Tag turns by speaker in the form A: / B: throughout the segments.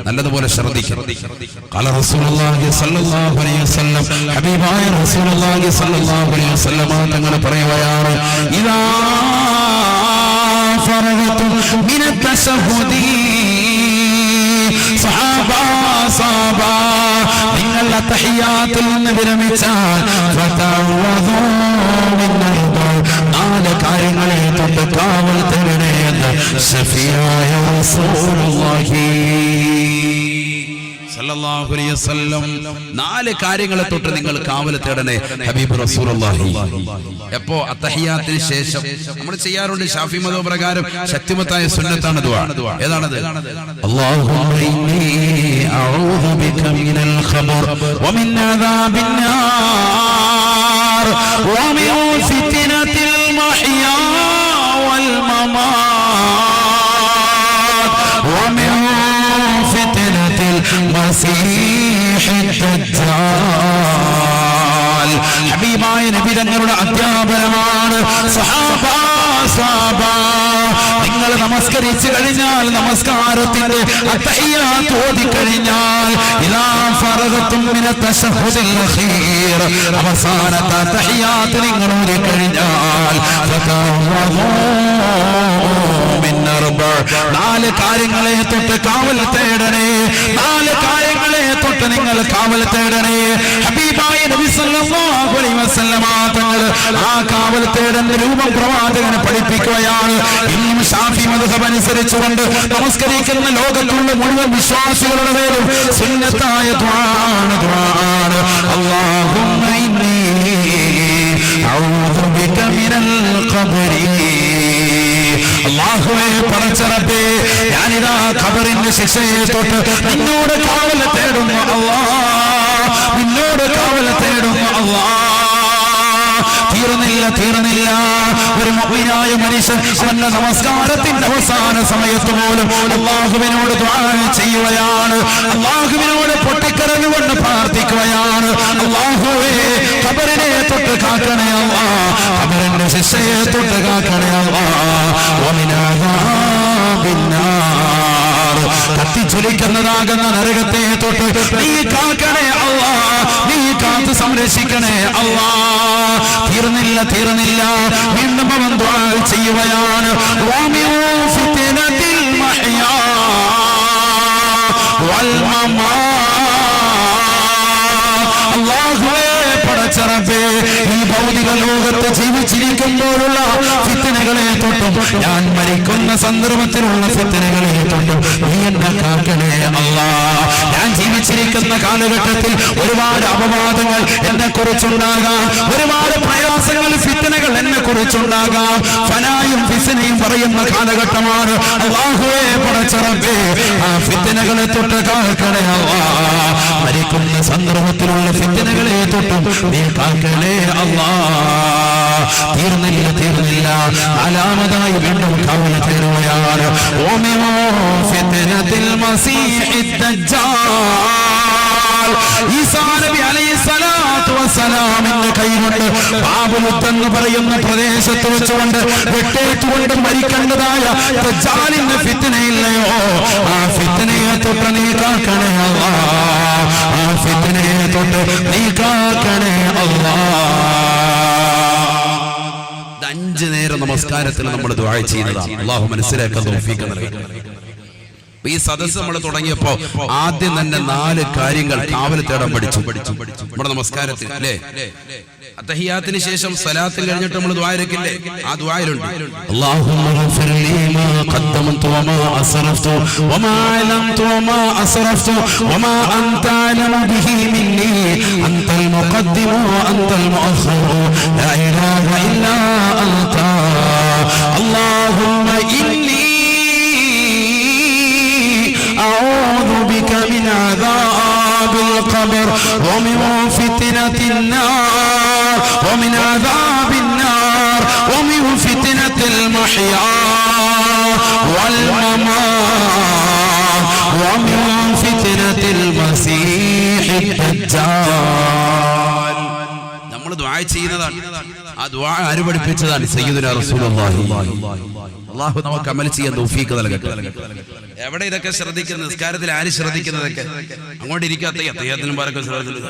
A: നല്ലതുപോലെ ശ്രദ്ധിക്കണം. ഖാല റസൂലുള്ളാഹി സ്വല്ലല്ലാഹു അലൈഹി വസല്ലം, ഹബീബായ റസൂലുള്ളാഹി സ്വല്ലല്ലാഹു അലൈഹി വസല്ലം തങ്ങൾ പറയുകയാണ്, ഇദാ ഫറഗതും മിനൽ തശഹുദി, സഹാബാ നിങ്ങൾ തഹിയ്യാത്തിൽ നിന്ന് വിരമിച്ചാൽ ഫതഅവദൂ മിനൽ നാല് കാര്യങ്ങളെ തൊട്ട് കാവൽ തേടണേ എന്ന് ശഫീആയ റസൂലുള്ളാഹി സല്ലല്ലാഹു അലൈഹി വസല്ലം നാല് കാര്യങ്ങളെ തൊട്ട് നിങ്ങൾ കാവൽ തേടണേ ഹബീബ് റസൂലുള്ളാഹി. എപ്പോ അത്തഹിയ്യാത്തിന് ശേഷം നമ്മൾ ചെയ്യാറുണ്ട്. ശാഫി മദ്ഹബ് പ്രകാരം ശക്തിമത്തായ സുന്നത്താണ് ദുആ. ഏതാണത്? അല്ലാഹുമ്മ ഇന്നി അഊദു ബിക മിനൽ ഖബർ വമിൻ അദാബിൻ നാർ വമിൻ ഫിത്നതിൽ മഹ്യാ വൽ മമാത് വമിൻ ഫിത്നതിൽ മസീഹി ദജ്ജാൽ. ഹബീബായ നബി തങ്ങളുടെ അധ്യാപനമാണ്. സഹാബാ നിങ്ങൾ നമസ്കരിച്ചു കഴിഞ്ഞാൽ, നമസ്കാരത്തിന്റെ അത്തഹിയ്യാത്ത് ഓതിക്കഴിഞ്ഞാൽ, ഇലാ ഫറഗതും മിനൽ തശഹുദിൽ അഖീർ, അവസാനത്തെ അത്തഹിയ്യാത്ത് നിങ്ങൾ ഓതിക്കഴിഞ്ഞാൽ, ഫതഅവദൂ മിൻ അർബഅ, നാല് കാര്യങ്ങളെ തൊട്ട് കാവൽ തേടണേ. നാല് കാര്യങ്ങളെ തൊട്ട് നിങ്ങൾ കാവൽ തേടണേ. ഹബീബായ നബി സല്ലല്ലാഹു അലൈഹി വസല്ലം തങ്ങൾ ആ കാവൽ തേടേണ്ട രൂപം പ്രവാചകനെ പഠിപ്പിക്കുകയാണ്. ഇന്നും ശാഫി മദ്ഹബ് അനുസരിച്ചുകൊണ്ട് നമസ്കരിക്കുന്ന ലോകത്തുള്ള മുഴുവൻ വിശ്വാസികളുടെ മേലും സുന്നത്തായ ദുആണ്. അല്ലാഹുമ്മ ഇന്നി അഊദു ബിക മിനൽ ഖബരി, അല്ലാഹുവേ പടച്ച റബ്ബേ, ഞാനിതാ ഖബറിന്റെ ശിക്ഷയെ തൊട്ട് നിന്നോട് കാവൽ തേടുന്നു അല്ലാഹ്, നിന്നോട് കാവൽ തേടുന്നു അല്ലാഹ്. തീർന്നില്ല. ഒരു മുഅ്മിനായ മനുഷ്യൻ അവന്റെ നമസ്കാരത്തിന്റെ അവസാന സമയത്ത് പോലും അല്ലാഹുവിനോട് ദുആ ചെയ്യുകയാണ്, അല്ലാഹുവിനോട് പൊട്ടിക്കരഞ്ഞുകൊണ്ട് പ്രാർത്ഥിക്കുകയാണ്. അല്ലാഹുവേ, ഖബറിനെ തൊട്ട് കാക്കണേ അല്ലാഹ്, ഖബറിന്റെ ശിക്ഷയെ തൊട്ട് കാക്കണേ അല്ലാഹ്. വമിൻ അദാബിൻ നാർ, കത്തിജ്വലിക്കുന്നതാകുന്ന നരകത്തെ തൊട്ട് നീ കാക്കണേ അല്ലാഹ്, നീ കാത്ത് സംരക്ഷിക്കണേ അല്ലാഹ്. തീർന്നില്ല. വീണ്ടും അവൻ ദുആ ചെയ്യുകയാണ്, വമിൻ ഫിത്നതിൽ മഹ്യാ വൽ മമാത്. അല്ലാഹുവേ പടച്ച റബ്ബേ, ഈ ഭൗതിക ലോകത്ത് ജീവിച്ചിരിക്കുമ്പോഴുള്ള ഫിത്നകളെ തൊട്ടും ഞാൻ മരിക്കുന്ന സന്ദർഭത്തിലുള്ള ഫിത്നകളെ തൊട്ടും നീ എന്നെ കാക്കണേ അല്ലാഹ്. ഞാൻ ജീവിച്ചിരിക്കുന്ന കാലഘട്ടത്തിൽ ഒരുപാട് അപവാദങ്ങൾ എന്നെ കുറിച്ചുണ്ടാകാം, ഒരുപാട് പ്രയാസങ്ങൾ ഫിത്നകൾ എന്നെ കുറിച്ചുണ്ടാകാം. ഫനായും ഫിസ്നയും പറയുന്ന കാലഘട്ടമാണ്. അല്ലാഹുവേ പടച്ച റബ്ബേ, ആ ഫിത്നകളെ തൊട്ട് കാക്കണേ അല്ലാഹ്. മരിക്കുന്ന സന്ദർഭത്തിലുള്ള ഫിത്നകളെ തൊട്ടും നീ കാക്കണേ അല്ലാഹ്. തീർന്നില്ല. നാലാമതായി വീണ്ടും കാവൽ തേടുകയാണ്. വമിൻ ഫിത്നതിൽ മസീഹി ദജ്ജാൽ. ഈസാ നബി അലൈഹിസ്സലാത്തു വസ്സലാമിന്റെ കൈകൊണ്ട് ബാബുലുത്ത് എന്ന് പറയുന്ന പ്രദേശത്ത് വെച്ചുകൊണ്ട് വെട്ടേറ്റുകൊണ്ട് മരിക്കേണ്ടതായ ദജ്ജാലിന്റെ ഫിത്നയില്ലയോ, ആ ഫിത്നയെ തൊട്ട് നീ കാക്കണേ അല്ലാഹ്, ആ ഫിത്നയെ തൊട്ട് നീ കാക്കണേ അല്ലാഹ്. 5 നേരം നമസ്കാരത്തിൽ നമ്മൾ ദുആ ചെയ്യുന്നതാണ്. അല്ലാഹു മനസ്സിലാക്കാൻ തൗഫീഖ് നൽകട്ടെ. ഈ സദസ്സ് നമ്മൾ തുടങ്ങിയപ്പോ ആദ്യം തന്നെ 4 കാര്യങ്ങൾ കാവൽ തേടാൻ പഠിച്ചു നമ്മുടെ നമസ്കാരത്തിൽ, അല്ലേ? അത്തഹിയ്യാത്തിന് ശേഷം സലാത്തിൽ കഴിഞ്ഞിട്ട് നമ്മൾ ദുആയിരക്കില്ലേ, ആ ദുആയിലുണ്ട് അല്ലാഹുമ്മ ഗഫിർ ലീ മാ ഖദ്ദംതു വമാ അസ്റഫ്തു വമാ അലംതു വമാ അസ്റഫ്തു വമാ അൻത അലമു ബിഹി മിന്നി അൻതൽ മുഖദ്ദിമു അൻതൽ മുഅഖിറു ലാ ഇലാഹ ഇല്ലാ അൻത അല്ലാഹുമ്മ ഇന്നി أعوذ بك من عذاب القبر ومن فتنة النار ومن عذاب النار ومن فتنة المحيا والممات ومن فتنة المسيح الدجال. നമ്മൾ ദുആ ദുആ ചെയ്യുന്നതാണ്. ആ ദുആ ആര് പഠിപ്പിച്ചതാണ്? സയ്യിദുനാ റസൂലുള്ളാഹി. അല്ലാഹു നമുക്ക് അമൽ ചെയ്യാൻ തൗഫീഖ് നൽകട്ടെ. എവിടെ ഇതൊക്കെ ശ്രദ്ധിക്കുന്ന? നിസ്കാരത്തിൽ ആര് ശ്രദ്ധിക്കുന്നതൊക്കെ? അങ്ങോട്ട് ഇരിക്കാത്ത അദ്ദേഹത്തിനും പാരൊക്കെ ശ്രദ്ധിച്ചു.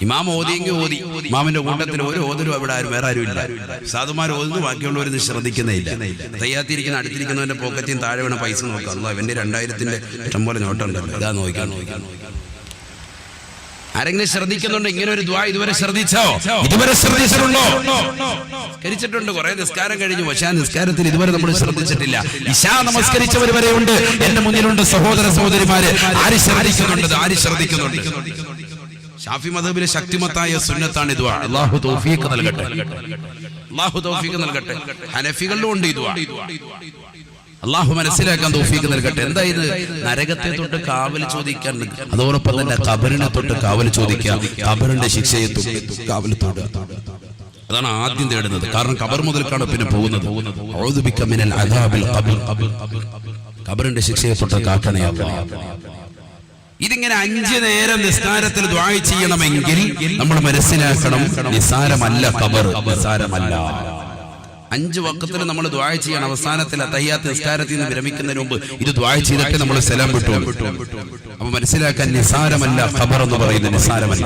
A: ഇമാം ഓതിയെങ്കിൽ ഓതി, ഇമാമിന്റെ കൂട്ടത്തിൽ ഒരു ഓതലും അവിടെ ആരും വേറെ ആരും ഇല്ല. സാധുമാർ ഓതുന്നു, ബാക്കിയുള്ളവർ ഇത് ശ്രദ്ധിക്കുന്നേയില്ല. തയ്യാത്തിരിക്കുന്ന അടുത്തിരിക്കുന്നവന്റെ പോക്കറ്റിൽ താഴെ വേണം പൈസ നോക്കാം. അല്ല, ഇവന്റെ 2000-ന്റെ ഇഷ്ടം പോലെ നോട്ടുണ്ടല്ലോ, ഇതാ നോക്കാൻ. ആരെങ്കിലും ശ്രദ്ധിക്കുന്നുണ്ടോ? ഇങ്ങനെ ഒരു ദുആ ഇതുവരെ ശ്രദ്ധിച്ചോ? ഇതുവരെ ശ്രദ്ധിച്ചിട്ടുണ്ടോ? കരിച്ചിട്ടുണ്ട്, കുറെ നിസ്കാരം കഴിഞ്ഞു, പക്ഷെ ആ നിസ്കാരത്തിൽ ഇതുവരെ നമ്മൾ ശ്രദ്ധിച്ചിട്ടില്ല. ഇശാ നമസ്കരിച്ചവർ വരെ ഉണ്ട് എന്റെ മുന്നിലുണ്ട്. സഹോദര സഹോദരിമാരെ, ആര് ശ്രദ്ധിക്കുന്നുണ്ട്? ആര് ശ്രദ്ധിക്കുന്നുണ്ട്? ഷാഫി മദ്ഹബിലെ ശക്തിമത്തായ സുന്നത്താണ് ഈ ദുആ. അല്ലാഹു തൗഫീഖ് നൽകട്ടെ, അല്ലാഹു തൗഫീഖ് നൽകട്ടെ. ഹനഫികളിലും ഉണ്ട് ഈ ദുആ. അല്ലാഹു മനസ്സിലാക്കാൻ തൗഫീഖ് നൽകട്ടെ. എന്താ ഇത്? നരകത്തെ തൊട്ട് കാവൽ ചോദിക്കാൻ, അതോടൊപ്പം തന്നെ ഖബറിനെ തൊട്ട് കാവൽ ചോദിക്കുക, ഖബറിന്റെ ശിക്ഷയെ തൊട്ട് കാവൽ തേടുക. അതാണ് ആദ്യം തേടുന്നത്. കാരണം ഖബർ മുതൽക്കാണ് പിന്നെ പോകുന്നത്. അഊദു ബിക മിനൽ അദാബിൽ ഖബർ, ഖബറിന്റെ ശിക്ഷയെ തൊട്ട് കാക്കണേ അല്ലാഹ്. ഇതിങ്ങനെ 5 നേരം നിസ്കാരത്തിൽ ദുആ ചെയ്യണമെങ്കിൽ നമ്മൾ മനസ്സിലാക്കണം, നിസാരമല്ല ഖബർ, നിസാരമല്ല. 5 വഖത്തിൽ നമ്മൾ ദുആ ചെയ്യണം. അവസാനത്തിൽ തഹിയ്യാത്ത് നിസ്കാരത്തിൽ നിന്ന് വിരമിക്കുന്നതിന് മുമ്പ് ഇത് ദുആ ചെയ്തിട്ട് നമ്മൾ സലാം വിട്ടു. അപ്പൊ മനസ്സിലാക്കാൻ, നിസാരമല്ല ഖബർ എന്ന് പറയുന്നത്, നിസാരമല്ല.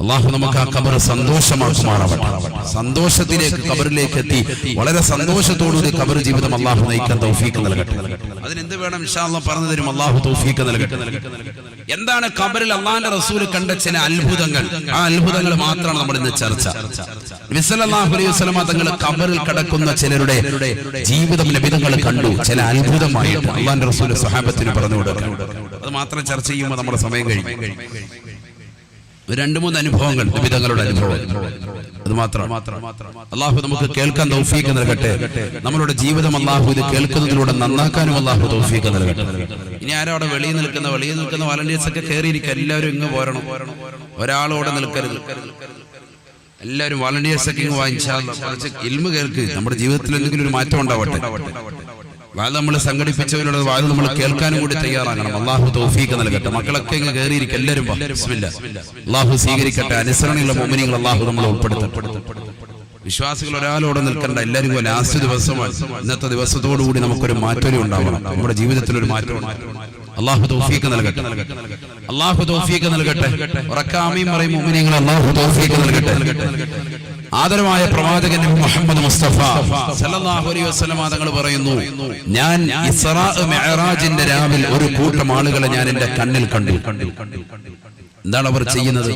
A: അല്ലാഹു നമുക്ക് ആ ഖബർ സന്തോഷമാക്കുമാറാവട്ടെ. സന്തോഷത്തിലേക്ക്, ഖബറിലേക്ക് എത്തി വളരെ സന്തോഷത്തോടുകൂടി ഖബർ ജീവിതം അല്ലാഹു നയിക്കാൻ തൗഫീഖ് നൽകട്ടെ. അതിനെന്ത് വേണം? ഇൻഷാ അല്ലാഹ് പറഞ്ഞു തരും. അല്ലാഹു തൗഫീഖ് നൽകട്ടെ. എന്താണ് ഖബറിൽ അല്ലാഹുവിന്റെ റസൂൽ കണ്ട ചില അത്ഭുതങ്ങൾ? ആ അത്ഭുതങ്ങൾ മാത്രമാണ് നമ്മൾ ഇന്ന് ചർച്ച. നബി സല്ലല്ലാഹു അലൈഹി വസല്ലം തങ്ങൾ ഖബറിൽ കിടക്കുന്ന ചിലരുടെ ജീവിതം നബിതങ്ങൾ കണ്ടു. ചില അത്ഭുതമായിട്ട് അല്ലാഹുവിന്റെ റസൂൽ സ്വഹാബത്തിന് പറഞ്ഞു കൊടുത്തു. അത് മാത്രം ചർച്ച ചെയ്യുമ്പോൾ നമ്മുടെ സമയം കഴിഞ്ഞു. 2-3 അനുഭവങ്ങൾ, നബിതങ്ങളുടെ അനുഭവം, അത് മാത്രം. അല്ലാഹു നമുക്ക് കേൾക്കാൻ തൗഫീഖ് നൽകട്ടെ. നമ്മളുടെ ജീവിതം അല്ലാഹു ഇത് കേൾക്കുന്നതിലൂടെ നന്നാക്കാനും അല്ലാഹു തൗഫീഖ് നൽകട്ടെ. ഇനി ആരോ അവിടെ വെളിയിൽ നിൽക്കുന്ന വളണ്ടിയേഴ്സ് ഒക്കെ കയറിയിരിക്കുക. എല്ലാവരും ഇങ്ങ് പോരണം, ഒരാളോടെ നിൽക്കരുത്. എല്ലാവരും വളണ്ടിയേഴ്സ് ഒക്കെ ഇങ്ങ് വാങ്ങിച്ചാൽ കുറച്ച് ഇൽമ് കേൾക്ക്. നമ്മുടെ ജീവിതത്തിൽ എന്തെങ്കിലും ഒരു മാറ്റം ഉണ്ടാവട്ടെ. വാത് നമ്മൾ സംഘടിപ്പിച്ചവരുടെ വാത് നമ്മൾ കേൾക്കാനും കൂടി തയ്യാറാകണം. അല്ലാഹു തൗഫീഖ് നൽകട്ടെ. മക്കളൊക്കെ ഇങ്ങ് കയറിയിരിക്കും. എല്ലാവരും ബിസ്മില്ലാ. അല്ലാഹു സ്വീകരിക്കട്ടെ. അനുസരണയുള്ള മുഅ്മിനീങ്ങൾ അല്ലാഹു നമ്മളെ ഉൾപ്പെടുത്തട്ടെ. വിശ്വാസികൾ ഒരാളോടെ നിൽക്കണ്ട. എല്ലാവരും ലാസ്റ്റ് ദിവസമാണ്. ഇന്നത്തെ ദിവസത്തോടുകൂടി നമുക്കൊരു മാറ്റം ഉണ്ടാവണം. നമ്മുടെ ജീവിതത്തിൽ ഒരു മാറ്റം. അല്ലാഹു തൗഫീഖ് നൽകട്ടെ, അല്ലാഹു തൗഫീഖ് നൽകട്ടെ. ഉറക്കാമീൻ പറയും മുഅ്മിനീങ്ങൾ, അല്ലാഹു തൗഫീഖ് നൽകട്ടെ. ആദരവായ പ്രവാചകൻ മുഹമ്മദ് മുസ്തഫ സല്ലല്ലാഹു അലൈഹി വസല്ലം തങ്ങൾ പറയുന്നു, ഞാൻ ഇസ്റാ മിഅ്റാജിന്റെ രാവിൽ ഒരു കൂട്ടം ആളുകളെ ഞാൻ എന്റെ കണ്ണിൽ കണ്ടു. എന്താണ് അവർ ചെയ്യുന്നത്?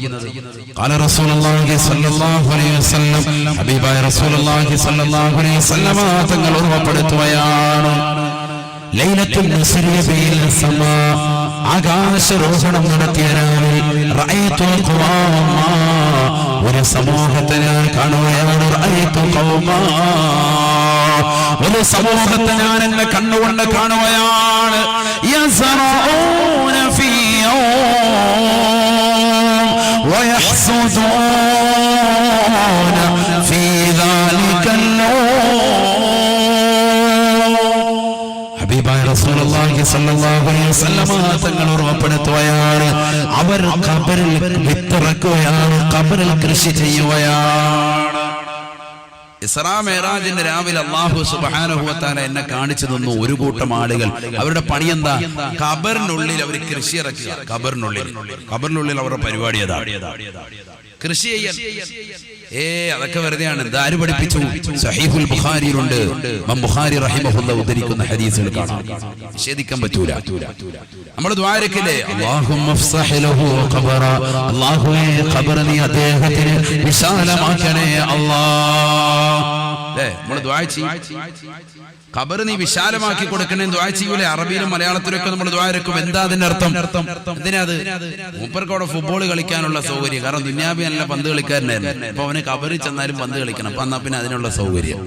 A: ഖാല റസൂലുള്ളാഹി സ്വല്ലല്ലാഹു അലൈഹി വസല്ലം, ഹബീബായ റസൂലുള്ളാഹി സ്വല്ലല്ലാഹു അലൈഹി വസല്ലം തങ്ങൾ ഓർമ്മപ്പെടുത്തുകയാണ്, ലൈലത്തുൽ നസ്രിയ ബിൽ സമാ, ആകാശരോഹണം നടത്തിയ രാവിൽ റഅയ്തു ഖൗമാ, ഒരു സമൂഹത്തെ ഞാൻ കാണുകയാണ്. റഅയ്തു ഖൗമാ, ഒരു സമൂഹത്തെ ഞാൻ എന്റെ കണ്ണുകൊണ്ട് കാണുകയാണ്. യസ്റഊന ഫീ ويحسدون في ذلك ഹബീബായ റസൂലുള്ളാഹി സ്വല്ലല്ലാഹു അലൈഹി വസല്ലം തങ്ങൾ ഓർമ്മപ്പെടുത്തുകയാണ്, അവർ ഖബറിൽ വിത്തിറക്കുകയാണ്, ഖബറിൽ കൃഷി ചെയ്യുകയാണ്. ഇസ്രാ മിഅ്റാജിന്റെ രാവിലെ അല്ലാഹു സുബ്ഹാനഹു വ തആല എന്നെ കാണിച്ചു തന്നു ഒരു കൂട്ടം ആളുകൾ. അവരുടെ പണി എന്താ? ഖബറിനുള്ളിൽ അവർ കൃഷി ഇറക്കുക. ഖബറിനുള്ളിൽ അവരുടെ പരിപാടി അതാണ്, കൃഷി ചെയ്യാൻ. അതൊക്കെ വെറുതെയാണ്. ഇതാര് പഠിപ്പിച്ചു? സഹീഹുൽ ബുഖാരിയിലുണ്ട്. ഇമാം ബുഖാരി റഹിമഹുല്ലാഹ് ഉദ്ധരിക്കുന്ന ഹദീസുകൾ കാണാം, നിഷേധിക്കാൻ പറ്റൂല. നമ്മൾ ദുആരക്കില്ലേ, അല്ലാഹുമ്മ ഫ്സഹ് ലഹു ഖബറ, അല്ലാഹുവേ ഖബർ നീ അദ്ദേഹത്തിന് വിശാലമാക്കണേ അല്ലാഹ്. നമ്മൾ ദുആ ചെയ്യും, ഖബർ നീ വിശാലമാക്കി കൊടുക്കണേ ദുആ ചെയ്യൂലേ? അറബിയിലും മലയാളത്തിലും ഒക്കെ നമ്മൾ ദുആ ഇറക്കും. എന്താ അതിന്റെ അർത്ഥം? എന്തിനാത്? മൂപ്പർക്കവിടെ ഫുട്ബോൾ കളിക്കാനുള്ള സൗകര്യം. കാരണം ദുനിയാബി നല്ല പന്ത് കളിക്കാരനായിരുന്നു. അപ്പൊ അവന് ഖബറിൽ ചെന്നാലും പന്ത് കളിക്കണം. അപ്പൊ എന്നാ പിന്നെ അതിനുള്ള സൗകര്യം.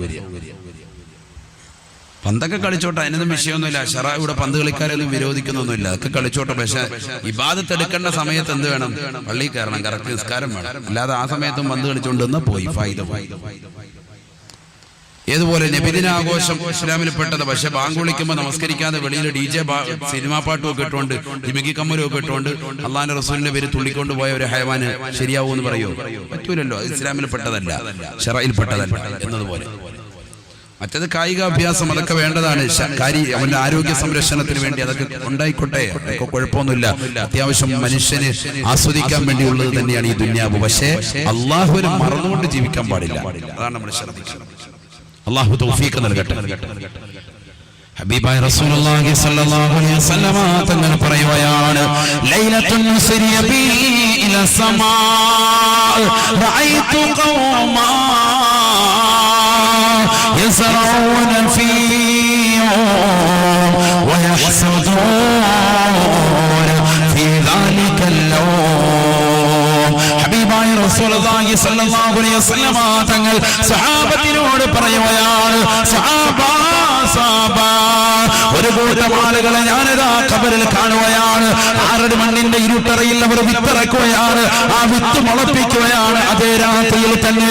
A: പന്തൊക്കെ കളിച്ചോട്ടെ, അതിനൊന്നും വിഷയമൊന്നുമില്ല. ശറഅയുടെ പന്ത് കളിക്കാരൊന്നും വിരോധിക്കുന്നൊന്നുമില്ല. അതൊക്കെ കളിച്ചോട്ടെ. പക്ഷെ ഇബാദത്ത് എടുക്കേണ്ട സമയത്ത് എന്ത് വേണം? പള്ളിയിൽ കയറണം, കറക്റ്റ് നിസ്കാരം വേണം. അല്ലാതെ ആ സമയത്തും പന്ത് കളിച്ചോണ്ട് പോയി ഫായിദ. ഏതുപോലെ നബിദിനാഘോഷം ഇസ്ലാമിൽ പെട്ടത്. പക്ഷെ ബാങ്ക് വിളിക്കുമ്പോൾ നമസ്കരിക്കാതെ വെളിയിൽ DJ സിനിമാ പാട്ടും ഒക്കെ ഇട്ടുകൊണ്ട് ജിമിക്കി കമ്മലും ഒക്കെ ഇട്ടുകൊണ്ട് അള്ളാന്റെ റസൂലിന്റെ പേര് തുള്ളിക്കൊണ്ട് പോയ ഒരു ഹയവാന് ശരിയാവൂന്ന് പറയോ? പറ്റൂലല്ലോ. അത് ഇസ്ലാമിൽ പെട്ടതല്ല, ശറയിൽ പെട്ടതല്ല എന്നതുപോലെ. മറ്റത് കായികാഭ്യാസം അതൊക്കെ വേണ്ടതാണ്. അവന്റെ ആരോഗ്യ സംരക്ഷണത്തിന് വേണ്ടി അതൊക്കെ ഉണ്ടായിക്കോട്ടെ, അതൊക്കെ കുഴപ്പമൊന്നുമില്ല. അത്യാവശ്യം മനുഷ്യന് ആസ്വദിക്കാൻ വേണ്ടിയുള്ളത് തന്നെയാണ് ഈ ദുന്യാവ്. പക്ഷേ അള്ളാഹുവിനെ മറന്നുകൊണ്ട് ജീവിക്കാൻ പാടില്ല. അതാണ് നമ്മൾ ശ്രദ്ധിക്കുന്നത്. അള്ളാഹു തൗഫീഖ് നൽകട്ടെ. ഹബീബായ റസൂലുള്ളാഹി സ്വല്ലല്ലാഹു അലൈഹി വസല്ലമ തങ്ങൾ പറയുകയാണ്, ലൈലത്തുൻ സുരിയ ബി ഇല സമാ റഅയ്തു ഖൗമാ യസ്റഊന ഫീ വയഹ്സദൂന ഫീ ദാലികൽ ലൗം. ഹബീബായ റസൂലുള്ളാഹി സ്വല്ലല്ലാഹു അലൈഹി വസല്ലമ തങ്ങൾ സഹാബത്തിനോട് പറയുകയാണ്, സഹാബാ ഒരു കൂട്ടം ആളുകളെ ഞാനിതാ ഖബറിൽ കാണുകയാണ്. 6 മണ്ണിന്റെ ഇരുട്ടറയിൽ അവർ വിത്തിറക്കുകയാണ്, ആ വിത്ത് മുളപ്പിക്കുകയാണ്. അതേ രാത്രിയിൽ തന്നെ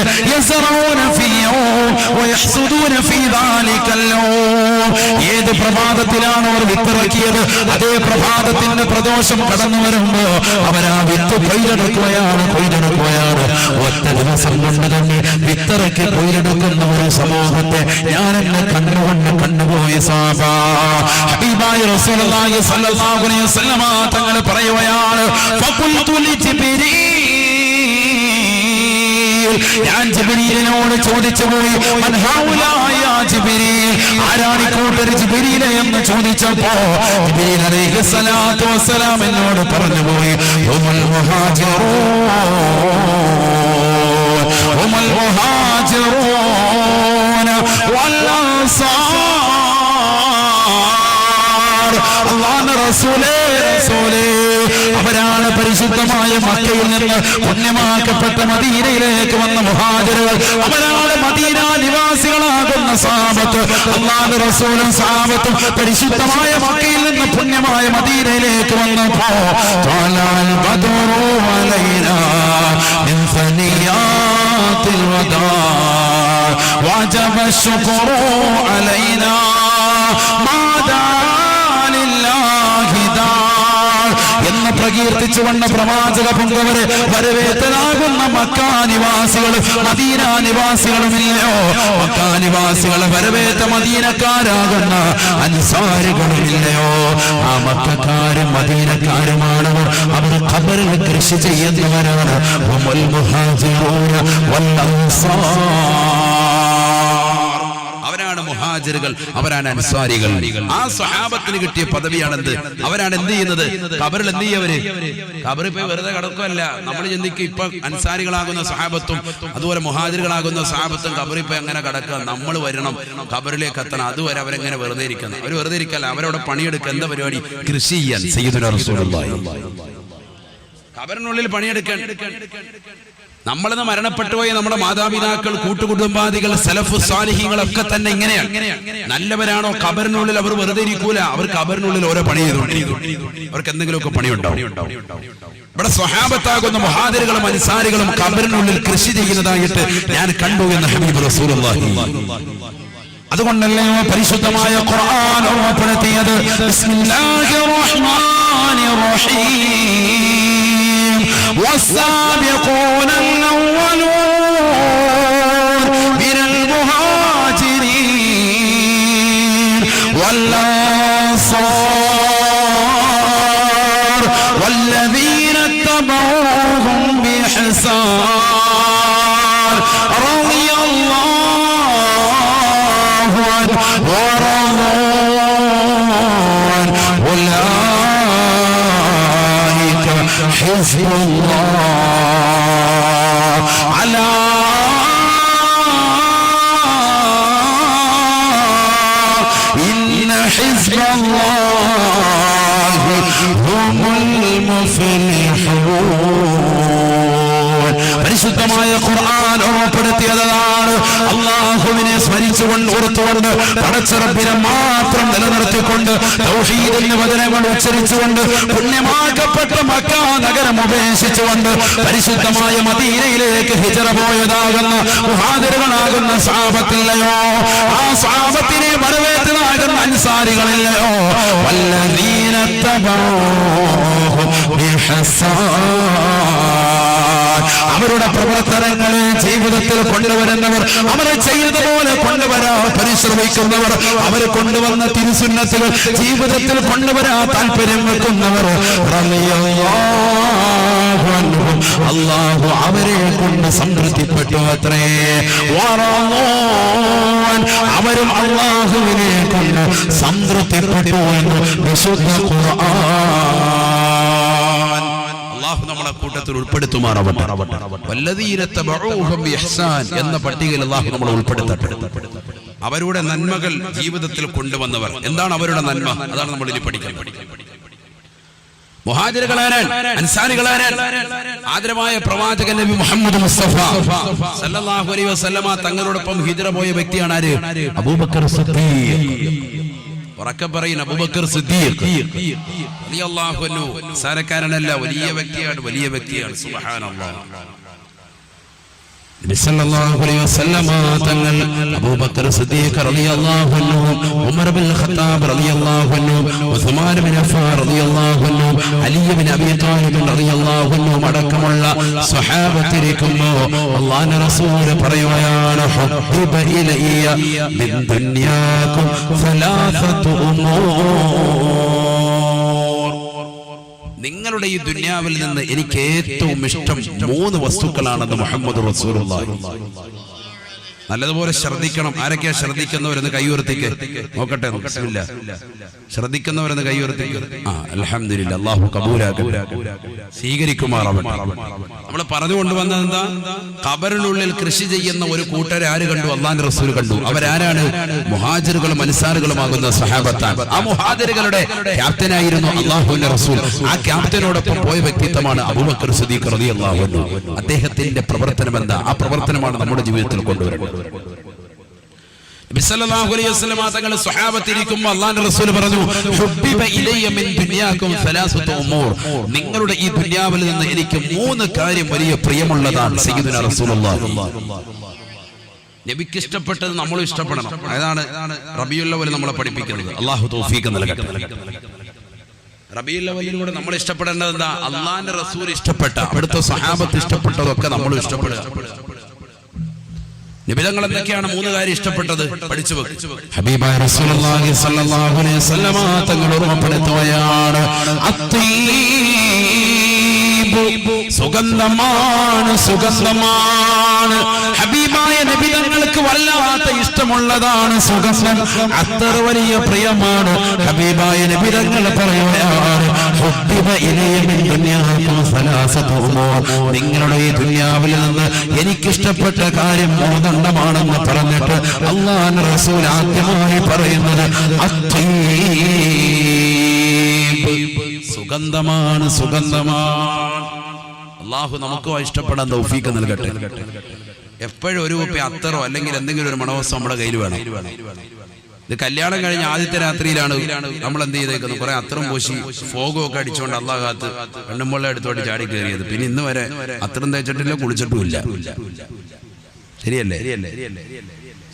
A: ഏത് പ്രഭാതത്തിലാണ് അവർ വിത്തിറക്കിയത്, അതേ പ്രഭാതത്തിന്റെ പ്രദോഷം കടന്നു വരുമ്പോ അവരാ വിത്ത് കൊയ്തെടുക്കുകയാണ്. ഒറ്റ ദിവസം കൊണ്ട് തന്നെ വിത്തിറക്കി കൊയ്തെടുക്കുന്ന ഒരു സമൂഹത്തെ ഞാൻ എന്നെ കണ്ടുപോയി സാബാ. ഹബീബായ റസൂലുള്ളാഹി സ്വല്ലല്ലാഹു അലൈഹി വസല്ലമ തങ്ങൾ പറയുകയാണ്, ഫഖുൽതു ലിജിബ്രീൽ, ഞാൻ ജിബ്രീലിനോട് ചോദിച്ചു പോയി, മൻ ഹൗലാ യാ ജിബ്രീൽ, ആരാണ് കൂട്ടർ ജിബ്രീൽ എന്ന് ചോദിച്ചപ്പോ ജിബ്രീൽ അലൈഹിസ്സലാത്തു വസ്സലാം എന്നോട് പറഞ്ഞു പോയി, ഹുമുൽ മുഹാജിറൂൻ വൽ അൻസാർ. അല്ലാഹുവിന്റെ റസൂലേ, അവരാണ് പരിശുദ്ധമായ മക്കയിൽ നിന്ന് പുണ്യമാക്കപ്പെട്ട മദീനയിലേക്ക് വന്ന മുഹാജിറുകൾ. അവരാണ് മദീന നിവാസികളാകുന്ന സഹാബത്ത്. അല്ലാഹുവിന്റെ റസൂലും സഹാബത്തും പരിശുദ്ധമായ മക്കയിൽ നിന്ന് പുണ്യമായ മദീനയിലേക്ക് വന്നപ്പോ ത്വലഅൽ ബദ്റു അലൈനാ മിൻ സനിയാത്തിൽ വദാ വജബ ശുക്റു അലൈനാ മാദാ ലില്ലാഹി ദാ എന്ന് പ്രകീർത്തിച്ചുകൊണ്ട് പ്രവാചക പൊങ്കവരെ വരവേറ്റനാകുന്ന മക്കാനിവാസികളും മദീന നിവാസികളുമില്ലയോ? മക്കാനിവാസികളെ വരവേറ്റ മദീനക്കാരാകുന്ന അൻസാരികളുമില്ലയോ? ആ മക്കക്കാരും മദീനക്കാരുമാണവർ. അവർ ഖബറിൽ കൃഷി ചെയ്യുന്നവരാണ്. ഹുമുൽ മുഹാജിറൂന വൽ അൻസാർ. അവരാണ് മുഹാജിറുകൾ, അവരാണ് അൻസാരികൾ. ആ സ്വഹാബത്തിന് കിട്ടിയ പദവിയാണെന്ത്? അവരാണ് എന്ത് ചെയ്യുന്നത്? ഖബറിൽ എന്ത് ചെയ്യവര്? ഖബറിൽ പോയി വെറുതെ കിടക്കുകയല്ല. നമ്മൾ ചിന്തിക്കും ഇപ്പൊ അൻസാരികളാകുന്ന സ്വഹാബത്തും അതുപോലെ മുഹാജിറുകളാകുന്ന സ്വഹാബത്തും ഖബറിൽ പോയി അങ്ങനെ കിടക്കുക. നമ്മൾ വരണം, ഖബറിലേക്ക് എത്തണം. അതുവരെ അവരെങ്ങനെ വെറുതെ ഇരിക്കണം? അവർ വെറുതെ ഇരിക്കല്ല, അവരവിടെ പണിയെടുക്കുക. എന്താ പരിപാടി? കൃഷി ചെയ്യാൻ. സയ്യിദുനാ റസൂലുള്ളാഹി ഖബറിനുള്ളിൽ പണിയെടുക്കാൻ. നമ്മളിന്ന് മരണപ്പെട്ടുപോയ നമ്മുടെ മാതാപിതാക്കൾ, കൂട്ടുകുടുംബാദികൾ, സലഫു സാലിഹീങ്ങളൊക്കെ തന്നെ ഇങ്ങനെയാണ്. നല്ലവരാണോ? ഖബറിനുള്ളിൽ അവർ വെറുതെ ഇരിക്കൂല. അവർ ഖബറിനുള്ളിൽ ഓരോ പണി ചെയ്തുകൊണ്ടിരിക്കും. അവർക്ക് എന്തെങ്കിലുമൊക്കെ പണിയുണ്ടാവും. ഇവിടെ സ്വഹാബത്താകുന്ന മുഹാജിറുകളും അൻസാരികളും ഖബറിനുള്ളിൽ കൃഷി ചെയ്യുന്നതായിട്ട് ഞാൻ കണ്ടു എന്ന് ഹബീബ് റസൂലുള്ളാഹി. അതുകൊണ്ടല്ലേ പരിശുദ്ധമായ ഖുർആൻ ഓർമ്മപ്പെടുത്തിയത്, ബിസ്മില്ലാഹിർ റഹ്മാനിർ റഹീം والسابقون الأولون من المهاجرين والأنصار والذين اتبعوهم بإحسان رضي الله عنهم ورضوا عنه أولئك حزب الله على إن حزب الله هم المفلحون. പരിശുദ്ധമായ ഖുർആൻ ഓർമ്മപ്പെടുത്തിയതാണ് അല്ലാഹുവിനെ സ്മരിച്ചുകൊണ്ട് ഓർത്തുകൊണ്ട് പടച്ചറബിനെ മാത്രം നിലനിർത്തിക്കൊണ്ട് തൗഹീദിന്റെ വചനങ്ങൾ ഉച്ചരിച്ചുകൊണ്ട് പുണ്യമാക്കപ്പെട്ട മക്ക നഗരം ഉപേക്ഷിച്ചുകൊണ്ട് പരിശുദ്ധമായ മദീനയിലേക്ക് ഹിജറ പോയതാകുന്ന മുഹാജിറുകളാകുന്ന സ്വഹാബത്തില്ലയോ, ആ സ്വഹാബത്തിനെ വരവേറ്റതാകുന്ന അൻസാരികളില്ലയോ, വല്ലദീന തബഊഹു ബിഹസാൻ, അവരുടെ പ്രവർത്തനങ്ങളെ ജീവിതത്തിൽ കൊണ്ടുവരുന്നവർ, അവർ ചെയ്തതുപോലെ കൊണ്ടുവരാൻ പരിശ്രമിക്കുന്നവർ, അവർ കൊണ്ടുവന്ന തിരുസുന്നത്തുകൾ ജീവിതത്തിൽ കൊണ്ടുവരാൻ താല്പര്യം വെക്കുന്നവർ, അല്ലാഹു അവരെ കൊണ്ട് സംതൃപ്തിപ്പെട്ടു അത്രേ. അവരും അല്ലാഹുവിനെ കൊണ്ട് സംതൃപ്തിപ്പെട്ടു എന്ന് വിശുദ്ധ ഖുർആൻ. അല്ലാഹു നമ്മളെ കൂട്ടത്തിൽ ഉൾപ്പെടുത്തുമാറാവട്ടെ. വല്ലദീന തബഊഹും ബിഇഹ്സാൻ എന്ന പട്ടികയിൽ അല്ലാഹു നമ്മളെ ഉൾപ്പെടുത്തട്ടെ. അവരുടെ നന്മകൾ ജീവിതത്തിൽ കൊണ്ടുവന്നവർ. എന്താണ് അവരുടെ നന്മ? അതാണ് നമ്മൾ ഇനി പഠിക്കാൻ. മുഹാജിറുകളാരാൻ, അൻസാരികളാരാൻ? ആദരവായ പ്രവാചകൻ നബി മുഹമ്മദ് മുസ്തഫ സല്ലല്ലാഹു അലൈഹി വസല്ലമ തങ്ങളോടൊപ്പം ഹിജ്റ പോയ വ്യക്തിയാണ് ആര്? അബൂബക്കർ സിദ്ദീഖ്. ഉറക്കെ പറയുന്ന അബൂബക്കർ സിദ്ദീഖ് റളിയല്ലാഹു അൻഹു സാരക്കാരനല്ല, വലിയ വ്യക്തിയാണ്, വലിയ വ്യക്തിയാണ്. സുബ്ഹാനല്ലാഹ്. നബി സല്ലല്ലാഹു അലൈഹി വസല്ലമ തങ്ങൾ അബൂബക്കർ സിദ്ദീഖ് റളിയല്ലാഹു അൻഹു, ഉമർ ബിൻ ഖത്താബ് റളിയല്ലാഹു അൻഹു, ഉസ്മാൻ ബിൻ അഫ്ഫാൻ റളിയല്ലാഹു അൻഹു, അലി ബിൻ അബീ ത്വാലിബ് റളിയല്ലാഹു അൻഹു അടക്കമുള്ള സ്വഹാബത്തിരിക്കുമ്പോൾ അല്ലാഹുവിന്റെ റസൂൽ പറയുകയാണ്, ഹുബ്ബിബ ഇലയ്യ മിൻ ദുനിയാകും സലാസതു ഉമൂർ, നിങ്ങളുടെ ഈ ദുനിയാവിൽ നിന്ന് എനിക്ക് ഏറ്റവും ഇഷ്ടം 3 വസ്തുക്കളാണെന്ന് മുഹമ്മദ് റസൂലുള്ളാഹി. നല്ലതുപോലെ ശ്രദ്ധിക്കണം. ആരൊക്കെയാ ശ്രദ്ധിക്കുന്നവരെന്ന് കൈയുയർത്തിക്ക് നോക്കട്ടെ. ബിസ്മില്ലാ. ശ്രദ്ധിക്കുന്നവരെന്ന് കൈയുയർത്തിക്ക്. അൽഹംദുലില്ലാ, അല്ലാഹു കബൂലാക്കട്ടെ, സ്വീകരിക്കുമാറാവട്ടെ. നമ്മൾ പറഞ്ഞു കൊണ്ടുവന്നത് എന്താ? ഖബറിനുള്ളിൽ കൃഷി ചെയ്യുന്ന ഒരു കൂട്ടരെ ആര് കണ്ടു? അല്ലാഹുവിന്റെ റസൂൽ കണ്ടു. അവരാരാണ്? മുഹാജിറുകളും അൻസാറുകളുമാകുന്ന സഹാബത്താണ്. ആ മുഹാജിറുകളുടെ ക്യാപ്റ്റനായിരുന്നു അല്ലാഹുവിന്റെ റസൂൽ. ആ ക്യാപ്റ്റനോടൊപ്പം പോയ വ്യക്തിത്വമാണ് അബൂബക്കർ സിദ്ദീഖ് റളിയല്ലാഹു അൻഹു. അദ്ദേഹത്തിന്റെ പ്രവർത്തനം എന്താ? ആ പ്രവർത്തനമാണ് നമ്മുടെ ജീവിതത്തിൽ കൊണ്ടുവരുന്നത്. നബി സല്ലല്ലാഹു അലൈഹി വസല്ലം തങ്ങൾ സ്വഹാബത്തിരിക്കുമ്പോൾ അല്ലാഹുവിന്റെ റസൂൽ പറഞ്ഞു, ഹുബ്ബിബ ഇലയ്യ മിൻ ദുനിയാകും സലാസതു ഉമൂർ, നിങ്ങളുടെ ഈ ദുനിയാവിൽ നിന്ന് എനിക്ക് 3 കാര്യം വലിയ പ്രിയമുള്ളതാണ്. സയ്യിദുനാ റസൂലുള്ളാഹി. നബിക്ക് ഇഷ്ടപ്പെട്ടത് നമ്മളും ഇഷ്ടപ്പെടണം. അതാണ് റബീഉൽ അവ്വൽ നമ്മളെ പഠിപ്പിക്കുന്നത്. അല്ലാഹു തൗഫീഖ് നൽകട്ടെ. റബീഉൽ അവ്വലിലൂടെ നമ്മൾ ഇഷ്ടപ്പെടേണ്ടത് എന്താ? അല്ലാഹുവിന്റെ റസൂൽ ഇഷ്ടപ്പെട്ട, അവിടുത്തെ സ്വഹാബത്ത് ഇഷ്ടപ്പെട്ടതൊക്കെ നമ്മളും ഇഷ്ടപ്പെടുക. നിബിധങ്ങൾ എന്തൊക്കെയാണ് 3 കാര്യം ഇഷ്ടപ്പെട്ടത്? പഠിച്ചു വെക്കും. ഹബീബായ റസൂലുള്ളാഹി സ്വല്ലല്ലാഹു അലൈഹി വസല്ലമ തങ്ങൾ ഓർമ്മപ്പെടുത്തുകയാണ്, സുഗന്ധമാണ്, സുഗന്ധമാണ്. ഹബീബായ നബിതങ്ങൾക്ക് വല്ലാത്ത ഇഷ്ടമുള്ളതാണ് സുഗന്ധം. അത്ര വലിയ പ്രിയമാണ്. ഹബീബായ നബിതങ്ങൾ പറയുകയാണ്, ഹുബ്ബിബ ഇലയ്യ മിൻ ദുനിയാകും സലാസതു ഉമൂർ, നിങ്ങളുടെ ഈ ദുനിയാവിൽ നിന്ന് എനിക്കിഷ്ടപ്പെട്ട കാര്യം 3 ണെന്ന് പറഞ്ഞിട്ട് അല്ലാഹുവിന്റെ റസൂൽ ആദ്യമായി പറയുന്നത് സുഗന്ധമാണ്, സുഗന്ധമാണ്. അല്ലാഹു നമുക്കും ഇഷ്ടപ്പെടാൻ തൗഫീഖ് നൽകട്ടെ. എപ്പോഴും ഒരു കുപ്പി അത്തറോ അല്ലെങ്കിൽ എന്തെങ്കിലും ഒരു മണവസ്തു നമ്മുടെ കയ്യിൽ വേണം. ഇത് കല്യാണം കഴിഞ്ഞ ആദ്യത്തെ രാത്രിയിലാണ് നമ്മൾ എന്ത് ചെയ്തേക്കുന്നത്? കുറെ അത്തറും പൂശി ഫോഗും ഒക്കെ അടിച്ചുകൊണ്ട് അല്ലാഹു കാത്ത് കണ്ണുമ്പൊള്ള എടുത്തോട്ട് ചാടി കയറിയത്. പിന്നെ ഇന്ന് വരെ അത്തറും തേച്ചിട്ടില്ല, കുളിച്ചിട്ടുമില്ല. ശരിയല്ലേ?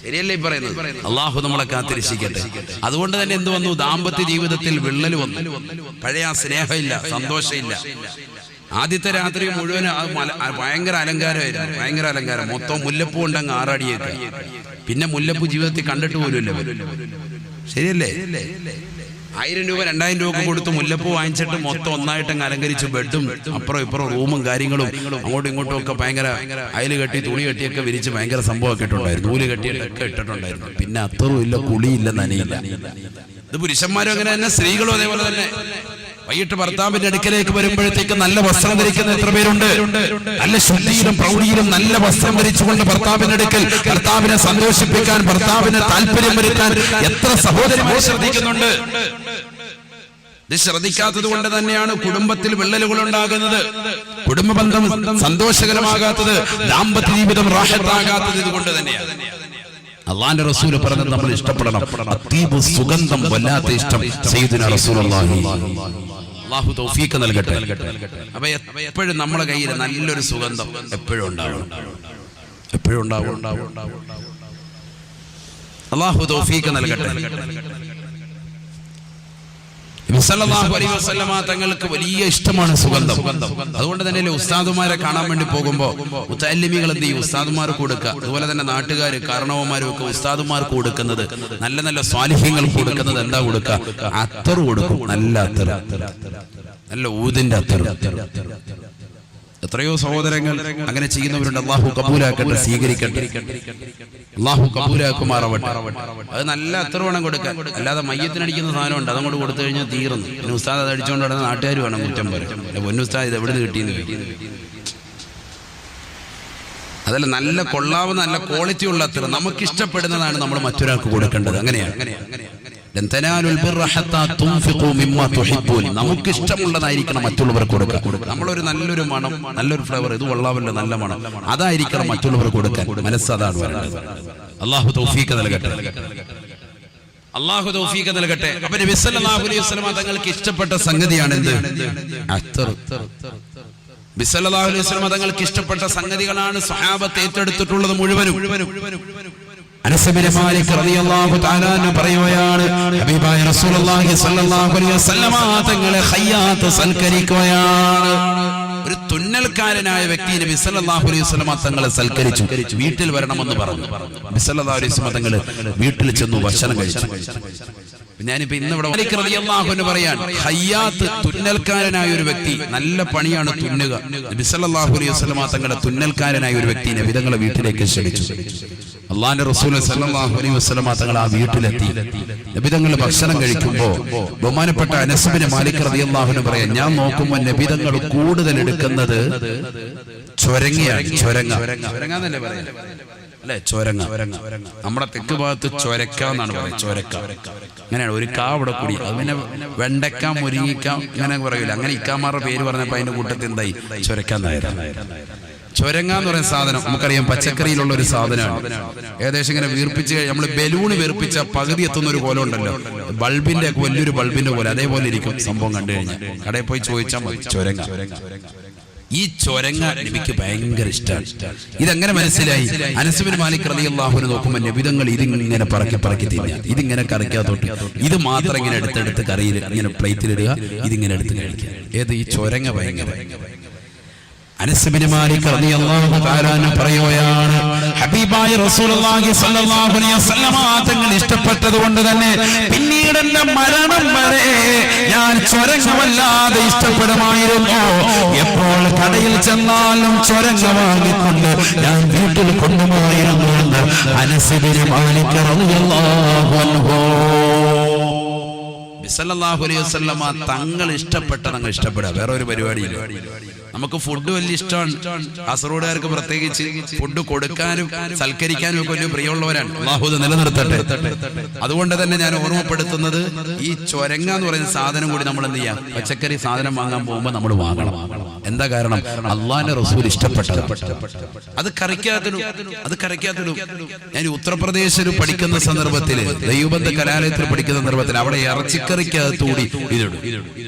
A: ശരിയല്ലേ ഈ പറയുന്നത്? അള്ളാഹു നമ്മളെ കാത്തിരക്ഷിക്കട്ടെ. അതുകൊണ്ട് തന്നെ എന്ത് വന്നു? ദാമ്പത്യ ജീവിതത്തിൽ വിള്ളൽ വന്നു. പഴയ ആ സ്നേഹമില്ല, സന്തോഷമില്ല. ആദ്യത്തെ രാത്രി മുഴുവൻ ഭയങ്കര അലങ്കാരമായിരുന്നു, ഭയങ്കര അലങ്കാരം. മൊത്തം മുല്ലപ്പൂ ഉണ്ടങ്ങ് ആറാടിയേക്ക്. പിന്നെ മുല്ലപ്പൂ ജീവിതത്തിൽ കണ്ടിട്ട് പോലുമില്ല. ശരിയല്ലേ? 1000 രൂപ 2000 രൂപ കൊടുത്ത് മുല്ലപ്പൂ വാങ്ങിച്ചിട്ട് മൊത്തം ഒന്നായിട്ടങ്ങ് അലങ്കരിച്ച് ബെഡും അപ്പുറം ഇപ്പുറം റൂമും കാര്യങ്ങളും അങ്ങോട്ടും ഇങ്ങോട്ടും ഒക്കെ ഭയങ്കര അയല് കെട്ടി തുണി കെട്ടിയൊക്കെ വിരിച്ച് ഭയങ്കര സംഭവമൊക്കെ ഇട്ടുണ്ടായിരുന്നു. നൂല് കെട്ടിയിട്ടൊക്കെ ഇട്ടിട്ടുണ്ടായിരുന്നു. പിന്നെ അത്തറും ഇല്ല, കുളിയില്ല, നനയില്ല. ഇത് പുരുഷന്മാരും അങ്ങനെ തന്നെ, സ്ത്രീകളും അതേപോലെ തന്നെ. വൈകിട്ട് ഭർത്താവിന്റെ അടുക്കലേക്ക് വരുമ്പോഴത്തേക്ക് നല്ല വസ്ത്രം ധരിക്കുന്ന എത്ര പേരുണ്ട്? നല്ല ശുദ്ധിയിലും പ്രൗഢിയിലും നല്ല വസ്ത്രം ധരിച്ചുകൊണ്ട് ഭർത്താവിന്റെ അടുക്കൽ ഭർത്താവിനെ സന്തോഷിപ്പിക്കാൻ, ഭർത്താവിന് താല്പര്യം വരുത്താൻ എത്ര സഹോദരിമാർ ശ്രദ്ധിക്കുന്നുണ്ട്. ഇത് ശ്രദ്ധിക്കാത്തത് കൊണ്ട് തന്നെയാണ് കുടുംബത്തിൽ വിള്ളലുകൾ ഉണ്ടാകുന്നത്, കുടുംബബന്ധം സന്തോഷകരമാകാത്തത്, ദാമ്പത്യ ജീവിതം റാഹത്താകാത്തത് ഇതുകൊണ്ട് തന്നെയാണ്. അള്ളാന്റെ റസൂൽ പറഞ്ഞത് നമ്മൾ ഇഷ്ടപ്പെടണം. അത്തീബ് സുഗന്ധം, വല്ലാത്ത ഇഷ്ടം സയ്യിദുനാ റസൂലുള്ളാഹി. അല്ലാഹു തൗഫീഖ് നൽകട്ടെ. അപ്പൊ എപ്പോഴും നമ്മുടെ കയ്യിൽ നല്ലൊരു സുഗന്ധം എപ്പോഴും ഉണ്ടാവും, എപ്പോഴും ഉണ്ടാവും. അല്ലാഹു തൗഫീഖ് നൽകട്ടെ. നബി സല്ലല്ലാഹു അലൈഹി വസല്ലമ തങ്ങൾക്ക് വലിയ ഇഷ്ടമാണ് സുഗന്ധം. അതുകൊണ്ട് തന്നെ ഉസ്താദുമാരെ കാണാൻ വേണ്ടി പോകുമ്പോൾ മുതഅല്ലിമീങ്ങൾ എന്ത് ചെയ്യും? ഉസ്താദുമാർക്ക് കൊടുക്കുക. അതുപോലെ തന്നെ നാട്ടുകാർ കാരണവന്മാരും ഒക്കെ ഉസ്താദുമാർക്ക് കൊടുക്കുന്നത്, നല്ല നല്ല സ്വാലിഹ്യങ്ങൾക്ക് കൊടുക്കുന്നത് എന്താ കൊടുക്കുക? അത്തർ കൊടുക്കും. നല്ല അത്തർ, നല്ല ഊതിന്റെ അത്തർ. എത്രയോ സഹോദരങ്ങൾ അങ്ങനെ ചെയ്യുന്നവരുണ്ട്. അള്ളാഹു കബൂലാക്കട്ടെ, സ്വീകരിക്കട്ടെ. അള്ളാഹു കബൂലാക്കുമാറാവട്ടെ. അത് നല്ല അത്തർ വേണം കൊടുക്കാൻ. അല്ലാതെ മയ്യത്തിനടിക്കുന്ന സാധനമുണ്ട്, അതങ്ങോട്ട് കൊടുത്തു കഴിഞ്ഞാൽ തീർന്നു. പിന്നെ ഉസ്താദ് അത് അടിച്ചുകൊണ്ട് നടന്ന നാട്ടുകാർ വേണം കുറ്റം പറയാം. പൊന്നുസ്താദ് ഇത് എവിടെ നിന്ന് കിട്ടിയെന്ന്. അതല്ല, നല്ല കൊള്ളാവുന്ന നല്ല ക്വാളിറ്റി ഉള്ള അത്തർ നമുക്കിഷ്ടപ്പെടുന്നതാണ് നമ്മൾ മറ്റൊരാൾക്ക് കൊടുക്കേണ്ടത്. അങ്ങനെയാണ്. നമുക്ക് ഇഷ്ടമുള്ളതായിരിക്കണം മറ്റുള്ളവർക്ക് കൊടുക്കുക. നമ്മളൊരു നല്ലൊരു മണം, നല്ലൊരു ഫ്ലേവർ, ഇത് കൊള്ളാമല്ലോ, നല്ല മണം, അതായിരിക്കണം മറ്റുള്ളവർക്ക് കൊടുക്കാൻ. മനസ്സതാണ് വേണ്ടത്. അല്ലാഹു തൗഫീഖ് നൽകട്ടെ. അല്ലാഹു തൗഫീഖ് നൽകട്ടെ. അപ്പൊ നബി സല്ലല്ലാഹു അലൈഹി വസല്ലം തങ്ങൾക്ക് ഇഷ്ടപ്പെട്ട സംഗതിയാണ് എന്ത്? അത്തർ. നബി സല്ലല്ലാഹു അലൈഹി വസല്ലം തങ്ങൾക്ക് ഇഷ്ടപ്പെട്ട സംഗതികളാണ് സ്വഹാബത്ത് ഏറ്റെടുത്തിട്ടുള്ളത് മുഴുവനും. അനസ് ബിൻ മാലിക് റളിയല്ലാഹു തആല അൻഹു പറയുകയാണ്, ഹബീബായ റസൂലുള്ളാഹി സ്വല്ലല്ലാഹു അലൈഹി വസല്ലം തങ്ങളെ ഖയ്യാത്ത് സൽക്കരിക്കുകയാണ്. ഒരു തുന്നൽക്കാരനായ വ്യക്തി നബി സല്ലല്ലാഹു അലൈഹി വസല്ലം തങ്ങളെ സൽക്കരിച്ചു, വീട്ടിൽ വരണമെന്ന് പറഞ്ഞു. നബി സല്ലല്ലാഹു അലൈഹി വസല്ലം തങ്ങൾ വീട്ടിൽ ചെന്നു ഭക്ഷണം കഴിച്ചു. ഞാനിപ്പോ ഇന്നിവിടെ മാലിക് റളിയല്ലാഹു അൻഹു പറയാൻ, ഖയ്യാത്ത് തുന്നൽക്കാരനായ ഒരു വ്യക്തി, നല്ല പണിയാണ് തുന്നുക. നബി സല്ലല്ലാഹു അലൈഹി വസല്ലം തങ്ങളെ തുന്നൽക്കാരനായ ഒരു വ്യക്തി നബി തങ്ങളെ വീട്ടിലേക്ക് ക്ഷണിച്ചു. അള്ളാന്റെ റസൂൽ സല്ലല്ലാഹു അലൈഹി വസല്ലം തങ്ങൾ ആ വീട്ടിലെത്തി. നബി തങ്ങൾ ഭക്ഷണം കഴിക്കുമ്പോൾ ബഹുമാനപ്പെട്ട അനസ് ബിൻ മാലിക് റളിയല്ലാഹു അൻഹു പറയാൻ, ഞാൻ നോക്കുമ്പോൾ നബി തങ്ങൾ കൂടുതൽ എടുക്കുന്നത് ചൊരങ്ങയാണ്. ചൊരങ്ങാന്നല്ലേ പറയാ അല്ലെ? ചൊരങ്ങ. നമ്മുടെ തെക്ക് ഭാഗത്ത് ചൊരക്ക എന്നാണ് പറയുന്നത്. ചൊരക്ക അങ്ങനെയാണ്. ഒരു കാ ഇവിടെ കൂടി, അത് പിന്നെ വെണ്ടക്ക, മുരിങ്ങിക്ക ഇങ്ങനെ പറയൂല. അങ്ങനെ ഇക്കാമാരുടെ പേര് പറഞ്ഞപ്പോ അതിന്റെ കൂട്ടത്തിൽ എന്തായി? ചൊരക്കാന്നായിരുന്നു. ചൊരങ്ങ എന്ന് പറയുന്ന സാധനം നമുക്കറിയാം, പച്ചക്കറിയിലുള്ള ഒരു സാധനമാണ്. ഏകദേശം ഇങ്ങനെ വീർപ്പിച്ച് നമ്മൾ ബലൂണ് വീർപ്പിച്ച പകുതി എത്തുന്ന ഒരു കോലം ഉണ്ടല്ലോ, ബൾബിന്റെ ഒക്കെ വലിയൊരു ബൾബിന്റെ പോലെ, അതേപോലെ ഇരിക്കും സംഭവം. കണ്ടു കഴിഞ്ഞാൽ കടയിൽ പോയി ചോദിച്ചാൽ മതി ചൊരങ്ങ. ഈ ചൊരങ്ങ നബിക്ക് ഭയങ്കര ഇഷ്ടമാണ്. ഇതെങ്ങനെ മനസ്സിലായി? അനസ് ബിൻ മാലിക് റളിയല്ലാഹു അൻഹു നോക്കുമ്പോൾ നബിതങ്ങൾ ഇതിങ്ങനെ പറക്കി തിന്നുക. ഇതിങ്ങനെ കറിക്കാത്തോട്ട് ഇത് മാത്രം ഇങ്ങനെ എടുത്തെടുത്ത് കറിയിൽ ഇങ്ങനെ പ്ലേറ്റിലിടുക, ഇതിങ്ങനെ എടുത്ത് കഴിക്കുക. ഏത്? ഈ ചൊരങ്ങ ഭയങ്കര. അനസ് ബിൻ മാലിക് റളിയല്ലാഹു തആല അൻഹു പറയുകയാണ്, ഹബീബായ റസൂലുള്ളാഹി സ്വല്ലല്ലാഹു അലൈഹി വസല്ലം തങ്ങൾ ഇഷ്ടപ്പെട്ടതുകൊണ്ട് തന്നെ പിന്നീട് എന്റെ മരണം വരെ ഞാൻ ചൊരങ്ങ വല്ലാതെ ഇഷ്ടപ്പെടുമായിരുന്നു. എപ്പോൾ കടയിൽ ചെന്നാലും ചൊരങ്ങ വാങ്ങിക്കൊണ്ട് ഞാൻ വീട്ടിൽ കൊണ്ടുപോയിരുന്നു എന്ന് അനസ് ബിൻ മാലിക് റളിയല്ലാഹു അൻഹു. സല്ലല്ലാഹു അലൈഹി വസല്ലം തങ്ങൾ ഇഷ്ടപ്പെട്ടത് അങ്ങ് ഇഷ്ടപ്പെടുക, വേറെ ഒരു പരിപാടിയില്ല. നമുക്ക് ഫുഡ് വലിയ ഇഷ്ടമാണ്. കാസർഗോഡുകാർക്ക് പ്രത്യേകിച്ച് ഫുഡ് കൊടുക്കാനും സൽക്കരിക്കാനും ഒക്കെ വലിയ പ്രിയമുള്ളവരാണ്. അല്ലാഹു നിലനിർത്തട്ടെ. അതുകൊണ്ട് തന്നെ ഞാൻ ഓർമ്മപ്പെടുത്തുന്നത്, ഈ ചൊരങ്ങ എന്ന് പറയുന്ന സാധനം കൂടി നമ്മൾ എന്ത് ചെയ്യാം? പച്ചക്കറി സാധനം വാങ്ങാൻ പോകുമ്പോൾ നമ്മൾ വാങ്ങണം. എന്താ കാരണം? അള്ളാന്റെ റസൂൽ ഇഷ്ടപ്പെട്ടത്. അത് കറിക്കാത്തിടും. ഞാൻ ഉത്തർപ്രദേശിൽ പഠിക്കുന്ന സന്ദർഭത്തിൽ, ദൈവബന്ധ കലാലയത്തിൽ പഠിക്കുന്ന സന്ദർഭത്തിൽ, അവിടെ ഇറച്ചിക്കറിക്കകത്തുകൂടി ഇതിടും.